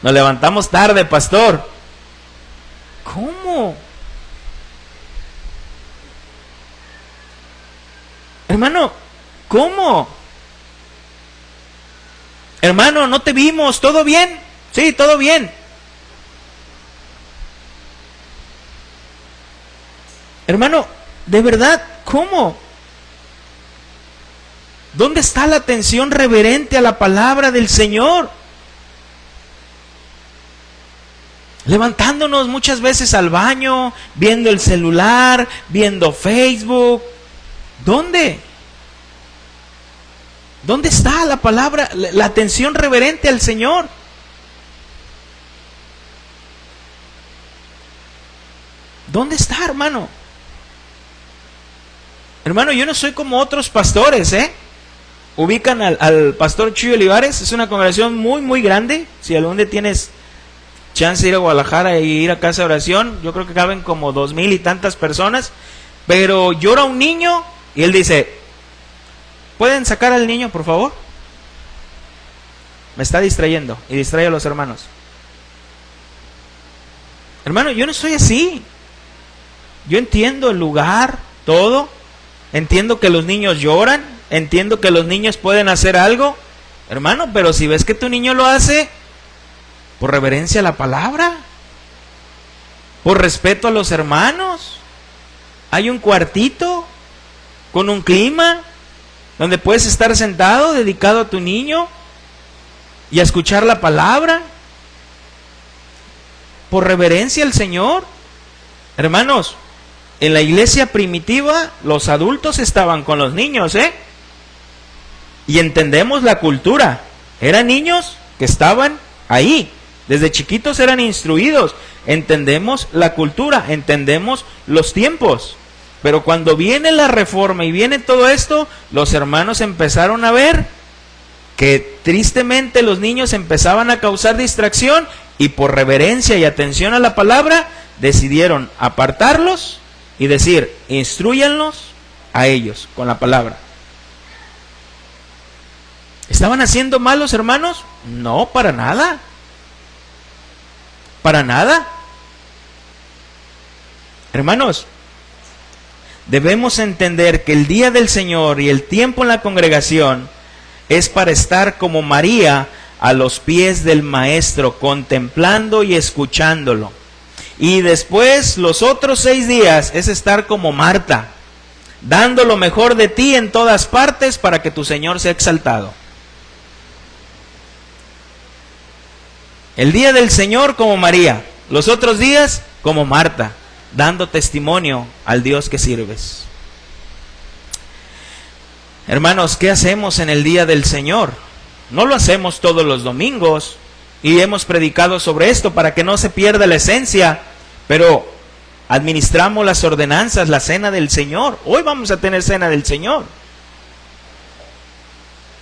Speaker 1: Nos levantamos tarde, pastor. ¿Cómo? Hermano, ¿cómo? Hermano, no te vimos, ¿todo bien? Sí, todo bien. Hermano, de verdad, ¿cómo? ¿Dónde está la atención reverente a la palabra del Señor? Levantándonos muchas veces al baño, viendo el celular, viendo Facebook. ¿Dónde? ¿Dónde está la palabra, la atención reverente al Señor? ¿Dónde está, hermano? Hermano, yo no soy como otros pastores, Ubican al pastor Chuy Olivares, es una congregación muy, muy grande. Si algún día tienes chance de ir a Guadalajara y ir a casa de oración, yo creo que caben como 2,000 y tantas personas. Pero llora un niño y él dice, ¿pueden sacar al niño, por favor? Me está distrayendo y distrae a los hermanos. Hermano, yo no soy así. Yo entiendo el lugar, todo. Entiendo que los niños lloran. Entiendo que los niños pueden hacer algo. Hermano, pero si ves que tu niño lo hace, por reverencia a la palabra. por respeto a los hermanos. Hay un cuartito con un clima donde puedes estar sentado, dedicado a tu niño y a escuchar la palabra, por reverencia al Señor. Hermanos, en la iglesia primitiva los adultos estaban con los niños, y entendemos la cultura. Eran niños que estaban ahí, desde chiquitos eran instruidos. Entendemos la cultura, entendemos los tiempos. Pero cuando viene la reforma y viene todo esto, los hermanos empezaron a ver que tristemente los niños empezaban a causar distracción, y por reverencia y atención a la palabra decidieron apartarlos y decir: instrúyanlos a ellos con la palabra. ¿Estaban haciendo mal los hermanos? No, para nada. Para nada. Hermanos, debemos entender que el día del Señor y el tiempo en la congregación es para estar como María a los pies del Maestro, contemplando y escuchándolo. Y después los otros 6 días es estar como Marta, dando lo mejor de ti en todas partes para que tu Señor sea exaltado. El día del Señor como María, los otros días como Marta, dando testimonio al Dios que sirves. Hermanos, ¿qué hacemos en el día del Señor? No lo hacemos todos los domingos, y hemos predicado sobre esto para que no se pierda la esencia, pero administramos las ordenanzas, la cena del Señor. Hoy vamos a tener cena del Señor.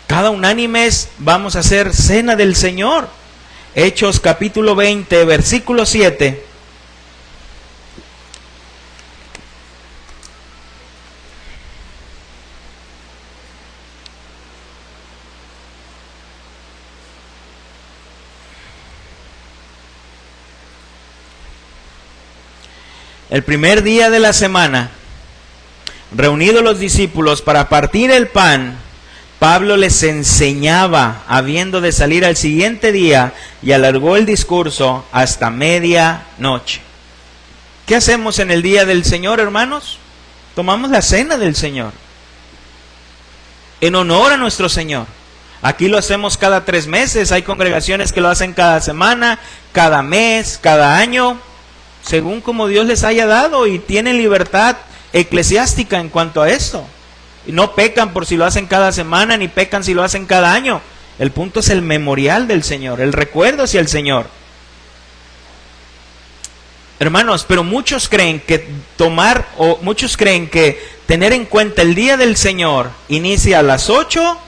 Speaker 1: Cada unánimes vamos a hacer cena del Señor. Hechos capítulo 20, versículo 7. El primer día de la semana, reunidos los discípulos para partir el pan, Pablo les enseñaba, habiendo de salir al siguiente día, y alargó el discurso hasta medianoche. ¿Qué hacemos en el día del Señor, hermanos? Tomamos la cena del Señor, en honor a nuestro Señor. Aquí lo hacemos cada 3 meses, hay congregaciones que lo hacen cada semana, cada mes, cada año, según como Dios les haya dado, y tienen libertad eclesiástica en cuanto a esto. Y no pecan por si lo hacen cada semana, ni pecan si lo hacen cada año. El punto es el memorial del Señor, el recuerdo hacia el Señor. Hermanos, pero muchos creen que tener en cuenta el día del Señor inicia a las 8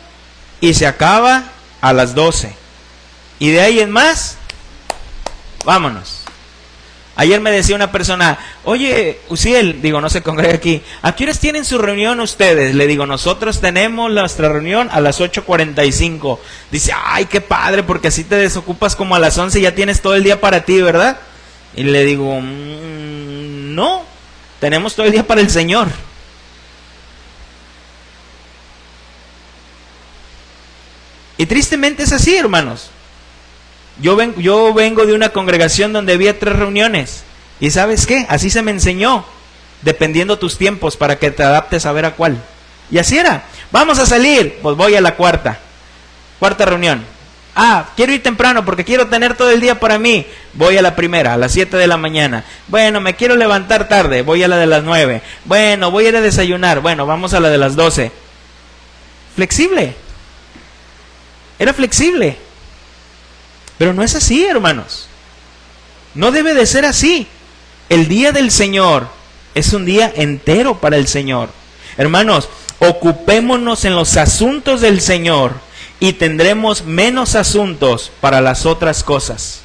Speaker 1: y se acaba a las 12. Y de ahí en más, vámonos. Ayer me decía una persona: oye, Uziel, digo, no se congrega aquí, ¿a qué horas tienen su reunión ustedes? Le digo: nosotros tenemos nuestra reunión a las 8:45. Dice: ay, qué padre, porque así te desocupas como a las 11 y ya tienes todo el día para ti, ¿verdad? Y le digo: no, tenemos todo el día para el Señor. Y tristemente es así, hermanos. Yo vengo de una congregación donde había 3 reuniones. ¿Y sabes qué? Así se me enseñó, dependiendo tus tiempos, para que te adaptes a ver a cuál. Y así era. Vamos a salir, pues voy a la cuarta reunión. Quiero ir temprano porque quiero tener todo el día para mí. Voy a la primera, a las 7 de la mañana. Bueno, me quiero levantar tarde, voy a la de las 9. Bueno, voy a ir a desayunar. Bueno, vamos a la de las 12. Flexible. Era flexible. Pero no es así, hermanos. No debe de ser así. El día del Señor es un día entero para el Señor. Hermanos, ocupémonos en los asuntos del Señor y tendremos menos asuntos para las otras cosas.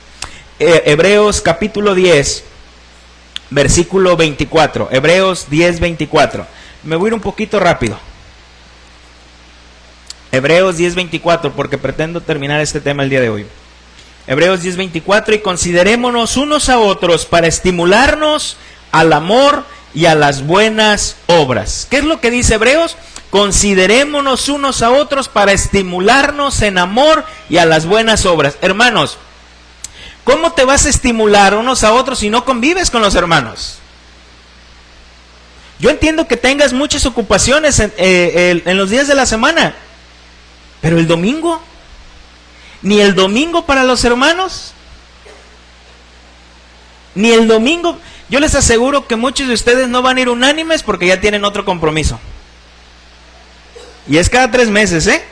Speaker 1: Hebreos capítulo 10, versículo 24. Hebreos 10, 24. Me voy a ir un poquito rápido. Hebreos 10, 24, porque pretendo terminar este tema el día de hoy. Hebreos 10, 24, y considerémonos unos a otros para estimularnos al amor y a las buenas obras. ¿Qué es lo que dice Hebreos? Considerémonos unos a otros para estimularnos en amor y a las buenas obras. Hermanos, ¿cómo te vas a estimular unos a otros si no convives con los hermanos? Yo entiendo que tengas muchas ocupaciones en los días de la semana, pero el domingo, ni el domingo para los hermanos, ni el domingo. Yo les aseguro que muchos de ustedes no van a ir unánimes porque ya tienen otro compromiso. Y es cada 3 meses, ¿eh?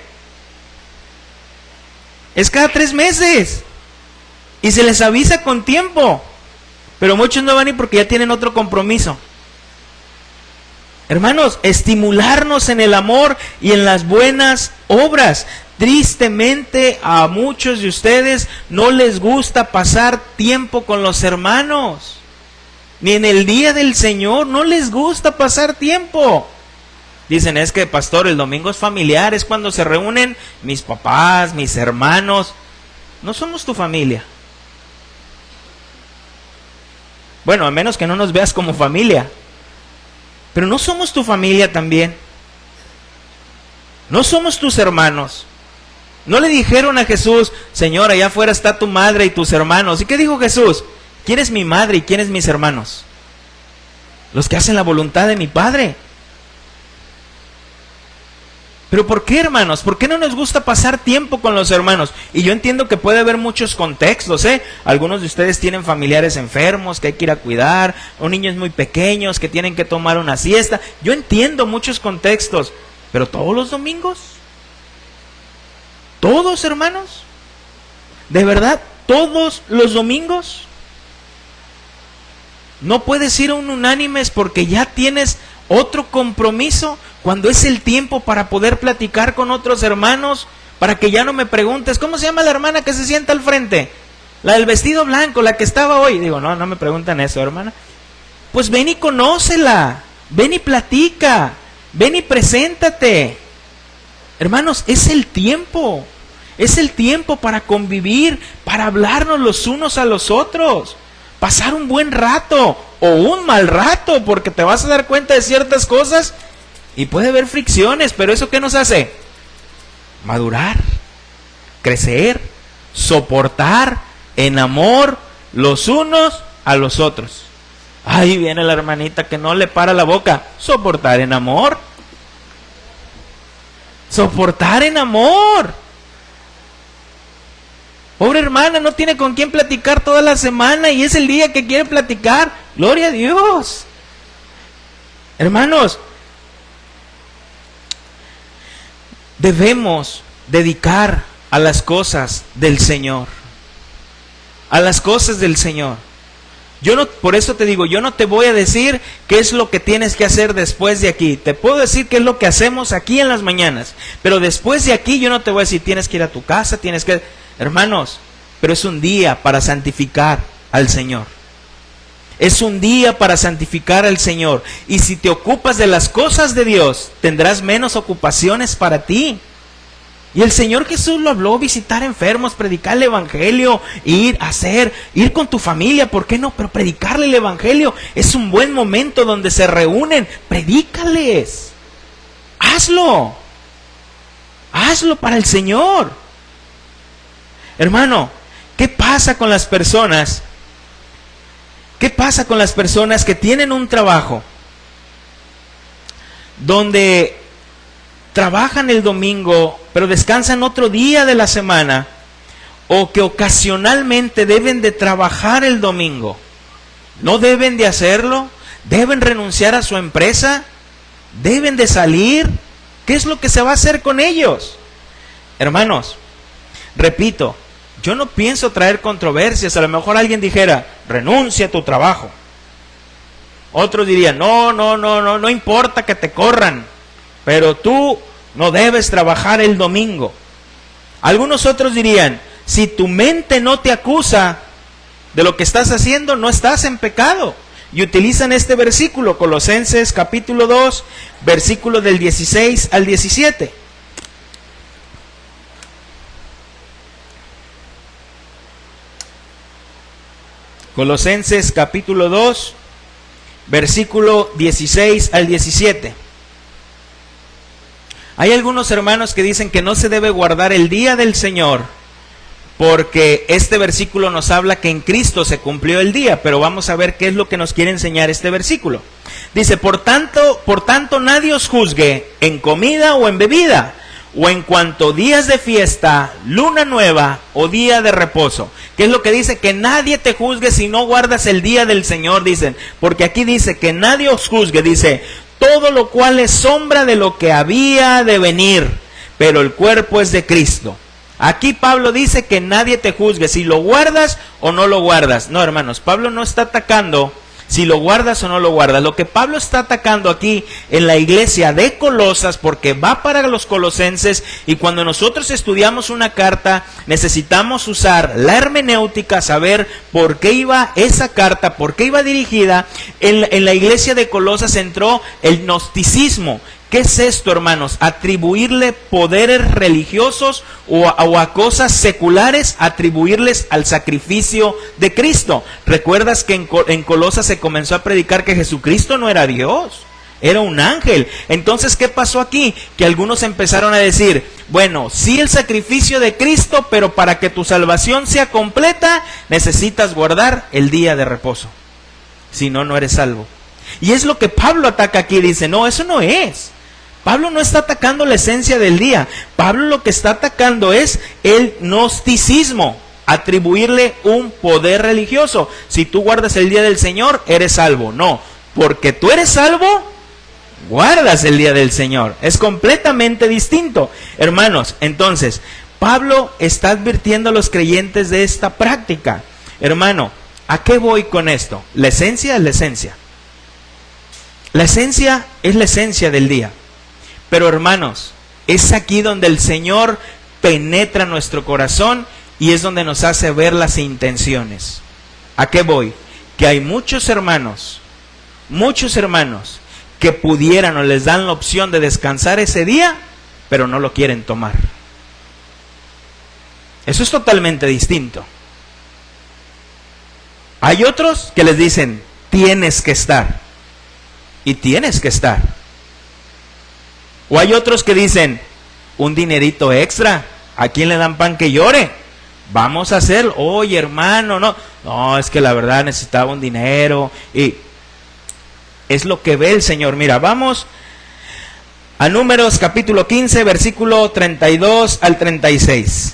Speaker 1: Es cada 3 meses. Y se les avisa con tiempo. Pero muchos no van a ir porque ya tienen otro compromiso. Hermanos, estimularnos en el amor y en las buenas obras. Tristemente a muchos de ustedes no les gusta pasar tiempo con los hermanos. Ni en el día del Señor no les gusta pasar tiempo. Dicen, es que pastor, el domingo es familiar, es cuando se reúnen mis papás, mis hermanos. No somos tu familia. Bueno, a menos que no nos veas como familia. Pero no somos tu familia también. No somos tus hermanos. No le dijeron a Jesús, Señor, allá afuera está tu madre y tus hermanos. ¿Y qué dijo Jesús? ¿Quién es mi madre y quién es mis hermanos? Los que hacen la voluntad de mi Padre. ¿Pero por qué, hermanos? ¿Por qué no nos gusta pasar tiempo con los hermanos? Y yo entiendo que puede haber muchos contextos, ¿eh? Algunos de ustedes tienen familiares enfermos que hay que ir a cuidar, o niños muy pequeños que tienen que tomar una siesta. Yo entiendo muchos contextos, pero ¿todos los domingos? ¿Todos, hermanos? ¿De verdad? ¿Todos los domingos? No puedes ir a un unánimes porque ya tienes otro compromiso, cuando es el tiempo para poder platicar con otros hermanos, para que ya no me preguntes, ¿cómo se llama la hermana que se sienta al frente? La del vestido blanco, la que estaba hoy. Digo, no me preguntan eso, hermana. Pues ven y conócela, ven y platica, ven y preséntate. Hermanos, es el tiempo para convivir, para hablarnos los unos a los otros, pasar un buen rato o un mal rato, porque te vas a dar cuenta de ciertas cosas y puede haber fricciones, pero ¿eso qué nos hace? Madurar, crecer, soportar en amor los unos a los otros. Ahí viene la hermanita que no le para la boca. Soportar en amor. Soportar en amor. Pobre hermana, no tiene con quién platicar toda la semana y es el día que quiere platicar. Gloria a Dios. Hermanos, debemos dedicar a las cosas del Señor. A las cosas del Señor. Por eso te digo, yo no te voy a decir qué es lo que tienes que hacer después de aquí. Te puedo decir qué es lo que hacemos aquí en las mañanas. Pero después de aquí yo no te voy a decir, tienes que ir a tu casa, tienes que... Hermanos, pero es un día para santificar al Señor. Es un día para santificar al Señor. Y si te ocupas de las cosas de Dios, tendrás menos ocupaciones para ti. Y el Señor Jesús lo habló, visitar enfermos, predicar el Evangelio, ir con tu familia, ¿por qué no? Pero predicarle el Evangelio es un buen momento donde se reúnen, predícales. Hazlo para el Señor. Hermano, ¿qué pasa con las personas? ¿Qué pasa con las personas que tienen un trabajo donde trabajan el domingo, pero descansan otro día de la semana, o que ocasionalmente deben de trabajar el domingo? ¿No deben de hacerlo? ¿Deben renunciar a su empresa? ¿Deben de salir? ¿Qué es lo que se va a hacer con ellos? Hermanos, repito, yo no pienso traer controversias. A lo mejor alguien dijera, renuncia a tu trabajo. Otros dirían, no importa que te corran, pero tú no debes trabajar el domingo. Algunos otros dirían, si tu mente no te acusa de lo que estás haciendo, no estás en pecado. Y utilizan este versículo, Colosenses capítulo 2, versículo del 16 al 17. Colosenses capítulo 2, versículo 16 al 17. Hay algunos hermanos que dicen que no se debe guardar el día del Señor porque este versículo nos habla que en Cristo se cumplió el día, pero vamos a ver qué es lo que nos quiere enseñar este versículo. Dice, por tanto nadie os juzgue en comida o en bebida, o en cuanto días de fiesta, luna nueva o día de reposo. ¿Qué es lo que dice? Que nadie te juzgue si no guardas el día del Señor, dicen. Porque aquí dice que nadie os juzgue, dice, todo lo cual es sombra de lo que había de venir, pero el cuerpo es de Cristo. Aquí Pablo dice que nadie te juzgue si lo guardas o no lo guardas. No, hermanos, Pablo no está atacando si lo guardas o no lo guardas. Lo que Pablo está atacando aquí en la iglesia de Colosas, porque va para los colosenses, y cuando nosotros estudiamos una carta necesitamos usar la hermenéutica, saber por qué iba esa carta, por qué iba dirigida. En la iglesia de Colosas entró el gnosticismo. ¿Qué es esto, hermanos? Atribuirle poderes religiosos o a cosas seculares, atribuirles al sacrificio de Cristo. ¿Recuerdas que en Colosas se comenzó a predicar que Jesucristo no era Dios? Era un ángel. Entonces, ¿qué pasó aquí? Que algunos empezaron a decir, bueno, sí el sacrificio de Cristo, pero para que tu salvación sea completa, necesitas guardar el día de reposo. Si no, no eres salvo. Y es lo que Pablo ataca aquí. Dice, no, eso no es. Pablo no está atacando la esencia del día. Pablo lo que está atacando es el gnosticismo, atribuirle un poder religioso. Si tú guardas el día del Señor, eres salvo. No, porque tú eres salvo, guardas el día del Señor. Es completamente distinto. Hermanos, entonces, Pablo está advirtiendo a los creyentes de esta práctica. Hermano, ¿a qué voy con esto? La esencia es la esencia. La esencia es la esencia del día. Pero hermanos, es aquí donde el Señor penetra nuestro corazón y es donde nos hace ver las intenciones. ¿A qué voy? Que hay muchos hermanos que pudieran o les dan la opción de descansar ese día, pero no lo quieren tomar. Eso es totalmente distinto. Hay otros que les dicen, tienes que estar. Y tienes que estar. O hay otros que dicen, un dinerito extra, ¿a quién le dan pan que llore? Vamos a hacerlo. Oye, hermano, no, es que la verdad necesitaba un dinero. Y es lo que ve el Señor. Mira, vamos a Números capítulo 15, versículo 32 al 36.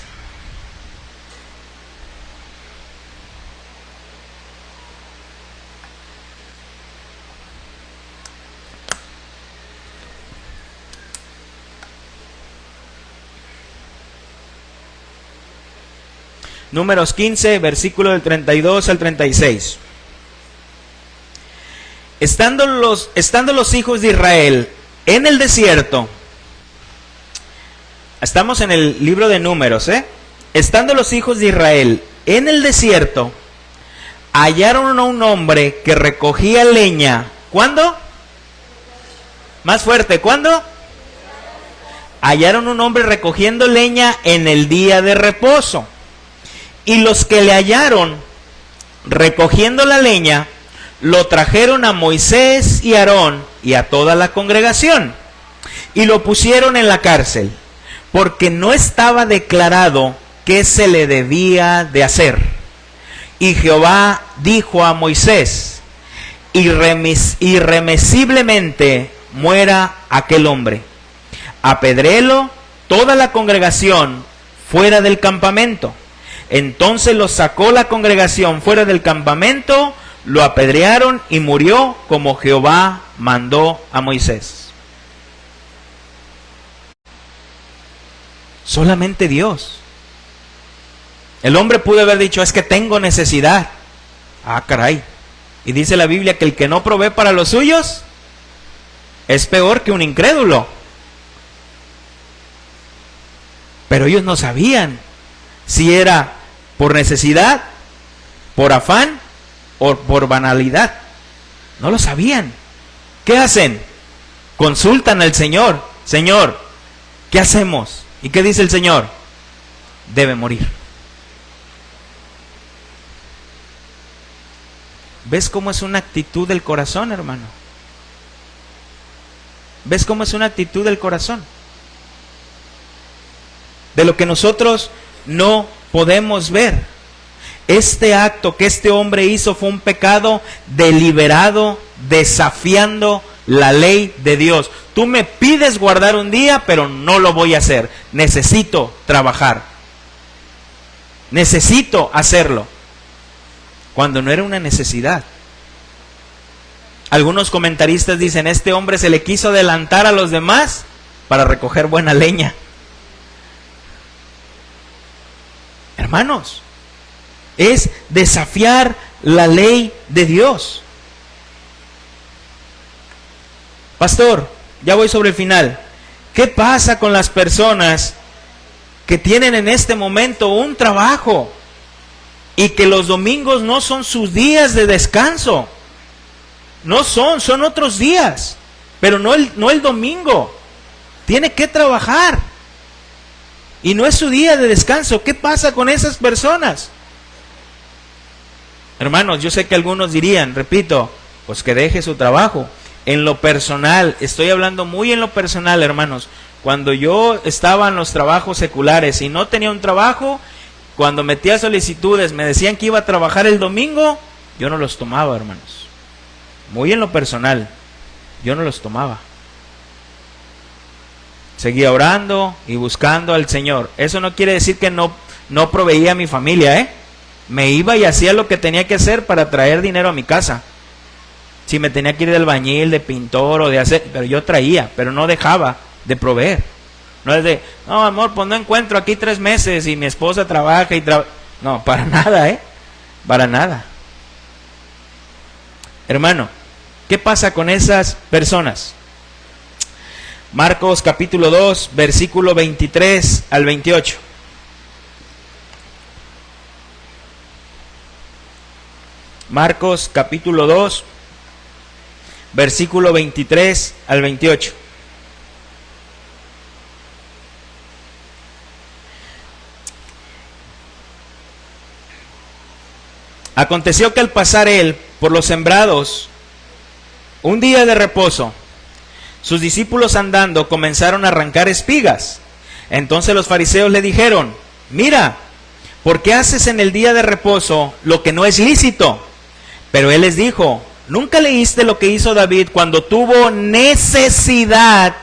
Speaker 1: Números 15, versículo del 32 al 36. Estando los hijos de Israel en el desierto, estamos en el libro de Números, Estando los hijos de Israel en el desierto, hallaron a un hombre que recogía leña. ¿Cuándo? Más fuerte, ¿cuándo? Hallaron un hombre recogiendo leña en el día de reposo. Y los que le hallaron recogiendo la leña, lo trajeron a Moisés y Aarón y a toda la congregación, y lo pusieron en la cárcel, porque no estaba declarado qué se le debía de hacer. Y Jehová dijo a Moisés, irremisiblemente muera aquel hombre. Apedréelo toda la congregación fuera del campamento. Entonces lo sacó la congregación fuera del campamento, lo apedrearon y murió como Jehová mandó a Moisés. Solamente Dios. El hombre pudo haber dicho, es que tengo necesidad. Ah, caray. Y dice la Biblia que el que no provee para los suyos es peor que un incrédulo. Pero ellos no sabían si era por necesidad, por afán o por banalidad. No lo sabían. ¿Qué hacen? Consultan al Señor. Señor, ¿qué hacemos? ¿Y qué dice el Señor? Debe morir. ¿Ves cómo es una actitud del corazón, hermano? ¿Ves cómo es una actitud del corazón? De lo que nosotros no podemos ver. Este acto que este hombre hizo fue un pecado deliberado, desafiando la ley de Dios. Tú me pides guardar un día, pero no lo voy a hacer. Necesito trabajar. Necesito hacerlo. Cuando no era una necesidad. Algunos comentaristas dicen, este hombre se le quiso adelantar a los demás para recoger buena leña. Hermanos, es desafiar la ley de Dios. Pastor, ya voy sobre el final. ¿Qué pasa con las personas que tienen en este momento un trabajo y que los domingos no son sus días de descanso? Son otros días, pero no el domingo. Tiene que trabajar y no es su día de descanso. ¿Qué pasa con esas personas? Hermanos, yo sé que algunos dirían, repito, pues que deje su trabajo. En lo personal, estoy hablando muy en lo personal, hermanos. Cuando yo estaba en los trabajos seculares y no tenía un trabajo, cuando metía solicitudes, me decían que iba a trabajar el domingo, yo no los tomaba, hermanos. Muy en lo personal, yo no los tomaba. Seguía orando y buscando al Señor. Eso no quiere decir que no proveía a mi familia, Me iba y hacía lo que tenía que hacer para traer dinero a mi casa. Si me tenía que ir de albañil, de pintor o de hacer, pero yo traía, pero no dejaba de proveer. No es de, no amor, pues no encuentro aquí 3 meses y mi esposa trabaja y no, para nada, para nada. Hermano, ¿qué pasa con esas personas? Marcos capítulo 2, versículo 23 al 28. Marcos capítulo 2, versículo 23 al 28. Aconteció que al pasar él por los sembrados, un día de reposo, sus discípulos andando comenzaron a arrancar espigas. Entonces los fariseos le dijeron, mira, ¿por qué haces en el día de reposo lo que no es lícito? Pero él les dijo, ¿nunca leíste lo que hizo David cuando tuvo necesidad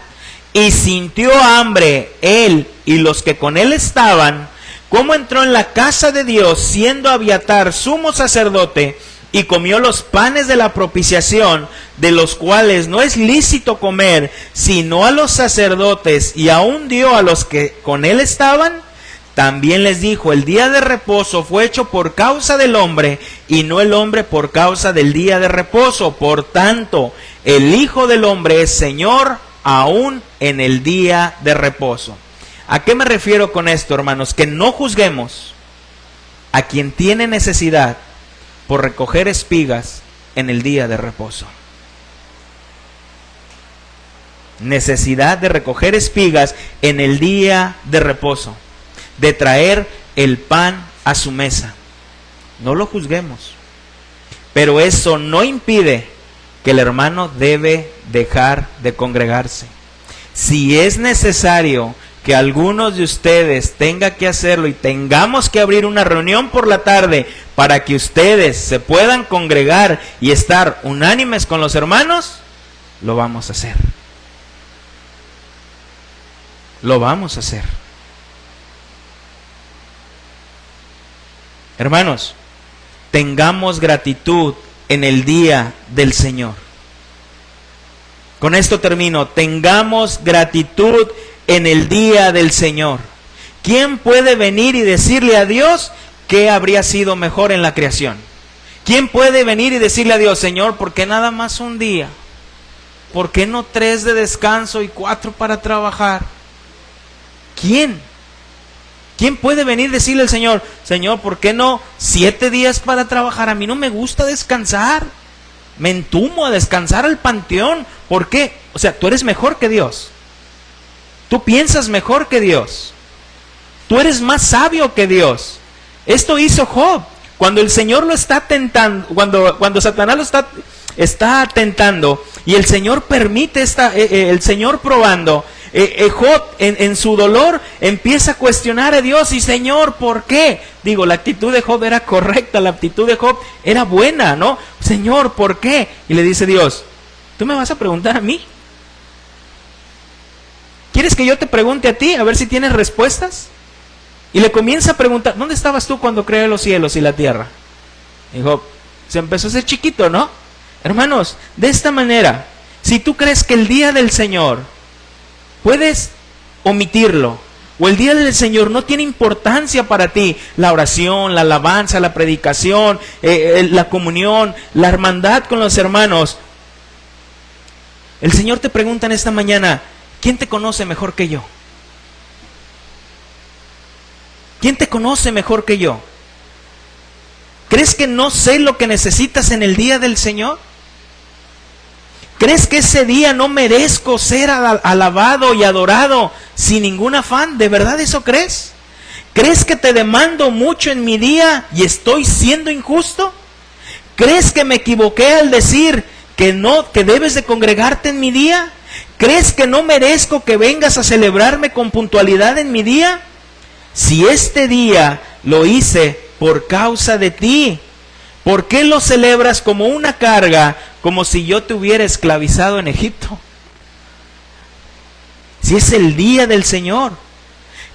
Speaker 1: y sintió hambre, él y los que con él estaban? ¿Cómo entró en la casa de Dios siendo Abiatar sumo sacerdote y comió los panes de la propiciación, de los cuales no es lícito comer, sino a los sacerdotes, y aún dio a los que con él estaban? También les dijo, el día de reposo fue hecho por causa del hombre, y no el hombre por causa del día de reposo. Por tanto, el Hijo del Hombre es Señor aún en el día de reposo. ¿A qué me refiero con esto, hermanos? Que no juzguemos a quien tiene necesidad por recoger espigas en el día de reposo. Necesidad de recoger espigas en el día de reposo, de traer el pan a su mesa. No lo juzguemos, pero eso no impide que el hermano debe dejar de congregarse. Si es necesario que algunos de ustedes tenga que hacerlo y tengamos que abrir una reunión por la tarde para que ustedes se puedan congregar y estar unánimes con los hermanos, lo vamos a hacer. Lo vamos a hacer. Hermanos, tengamos gratitud en el día del Señor. Con esto termino. Tengamos gratitud en el día del Señor. ¿Quién puede venir y decirle a Dios qué habría sido mejor en la creación? ¿Quién puede venir y decirle a Dios, Señor, ¿por qué nada más un día? ¿Por qué no 3 de descanso y 4 para trabajar? ¿Quién? ¿Quién puede venir y decirle al Señor, Señor, ¿por qué no 7 días para trabajar? A mí no me gusta descansar. Me entumo a descansar al panteón. ¿Por qué? O sea, tú eres mejor que Dios. Tú piensas mejor que Dios. Tú eres más sabio que Dios. Esto hizo Job. Cuando el Señor lo está tentando, cuando Satanás lo está tentando y el Señor permite el Señor probando, Job en su dolor empieza a cuestionar a Dios y Señor, ¿por qué? Digo, la actitud de Job era correcta, la actitud de Job era buena, ¿no? Señor, ¿por qué? Y le dice Dios, ¿tú me vas a preguntar a mí? ¿Quieres que yo te pregunte a ti a ver si tienes respuestas? Y le comienza a preguntar, ¿dónde estabas tú cuando creé los cielos y la tierra? Y Job se empezó a ser chiquito, ¿no? Hermanos, de esta manera, si tú crees que el día del Señor puedes omitirlo, o el día del Señor no tiene importancia para ti, la oración, la alabanza, la predicación, la comunión, la hermandad con los hermanos, el Señor te pregunta en esta mañana, ¿quién te conoce mejor que yo? ¿Quién te conoce mejor que yo? ¿Crees que no sé lo que necesitas en el día del Señor? ¿Crees que ese día no merezco ser alabado y adorado sin ningún afán? ¿De verdad eso crees? ¿Crees que te demando mucho en mi día y estoy siendo injusto? ¿Crees que me equivoqué al decir que debes de congregarte en mi día? ¿Crees que no merezco que vengas a celebrarme con puntualidad en mi día? Si este día lo hice por causa de ti, ¿por qué lo celebras como una carga, como si yo te hubiera esclavizado en Egipto? Si es el día del Señor,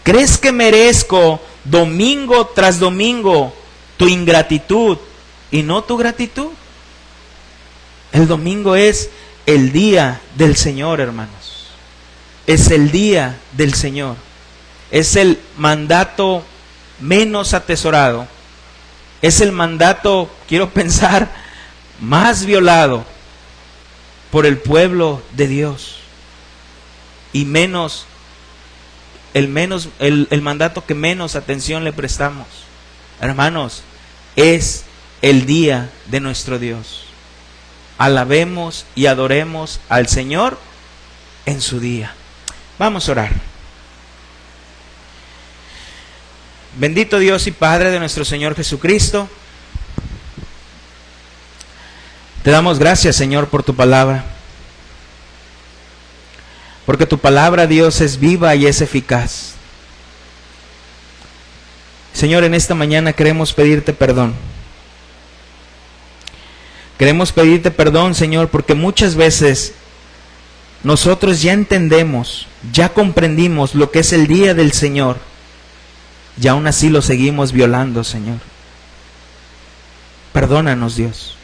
Speaker 1: ¿crees que merezco domingo tras domingo tu ingratitud y no tu gratitud? El domingo es el día del Señor, hermanos. Es el día del Señor. Es el mandato menos atesorado. Es el mandato, quiero pensar, más violado por el pueblo de Dios. Y el mandato que menos atención le prestamos. Hermanos, es el día de nuestro Dios. Alabemos y adoremos al Señor en su día. Vamos a orar. Bendito Dios y Padre de nuestro Señor Jesucristo, te damos gracias, Señor, por tu palabra. Porque tu palabra, Dios, es viva y es eficaz. Señor, en esta mañana queremos pedirte perdón. Queremos pedirte perdón, Señor, porque muchas veces nosotros ya entendemos, ya comprendimos lo que es el día del Señor. Y aún así lo seguimos violando, Señor. Perdónanos, Dios.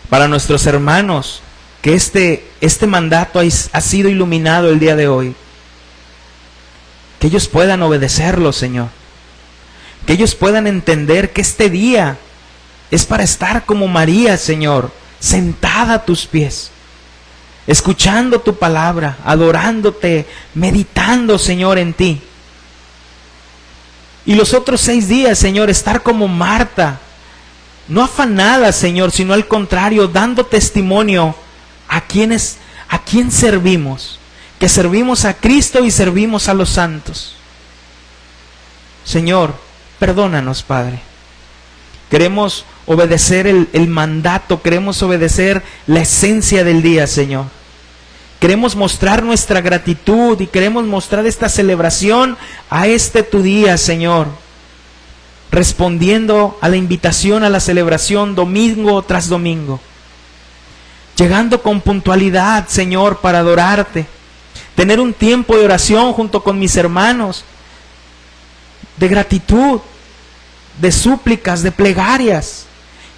Speaker 1: Para nuestros hermanos, que este mandato ha sido iluminado el día de hoy. Que ellos puedan obedecerlo, Señor. Que ellos puedan entender que este día es para estar como María, Señor, sentada a tus pies, escuchando tu palabra, adorándote, meditando, Señor, en ti. Y los otros 6 días, Señor, estar como Marta, no afanada, Señor, sino al contrario, dando testimonio a quién servimos, que servimos a Cristo y servimos a los santos. Señor, perdónanos, Padre. Queremos obedecer el mandato, queremos obedecer la esencia del día, Señor. Queremos mostrar nuestra gratitud y queremos mostrar esta celebración a tu día, Señor. Respondiendo a la invitación a la celebración domingo tras domingo. Llegando con puntualidad, Señor, para adorarte. Tener un tiempo de oración junto con mis hermanos. De gratitud, de súplicas, de plegarias.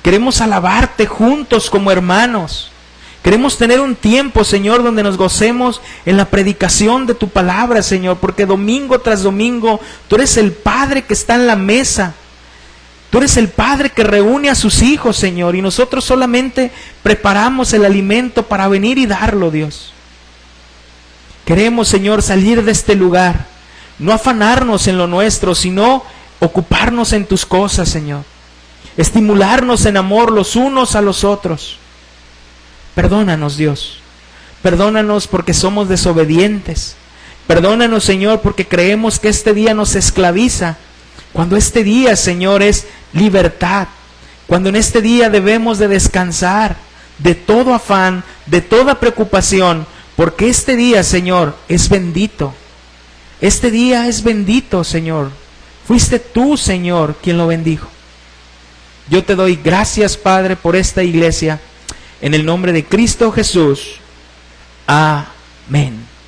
Speaker 1: Queremos alabarte juntos como hermanos. Queremos tener un tiempo, Señor, donde nos gocemos en la predicación de tu palabra, Señor, porque domingo tras domingo tú eres el Padre que está en la mesa. Tú eres el Padre que reúne a sus hijos, Señor, y nosotros solamente preparamos el alimento para venir y darlo, Dios. Queremos, Señor, salir de este lugar, no afanarnos en lo nuestro, sino ocuparnos en tus cosas, Señor. Estimularnos en amor los unos a los otros. Perdónanos, Dios. Perdónanos porque somos desobedientes. Perdónanos, Señor, porque creemos que este día nos esclaviza. Cuando este día, Señor, es libertad. Cuando en este día debemos de descansar de todo afán, de toda preocupación, porque este día, Señor, es bendito. Este día es bendito, Señor. Fuiste tú, Señor, quien lo bendijo. Yo te doy gracias, Padre, por esta iglesia. En el nombre de Cristo Jesús. Amén.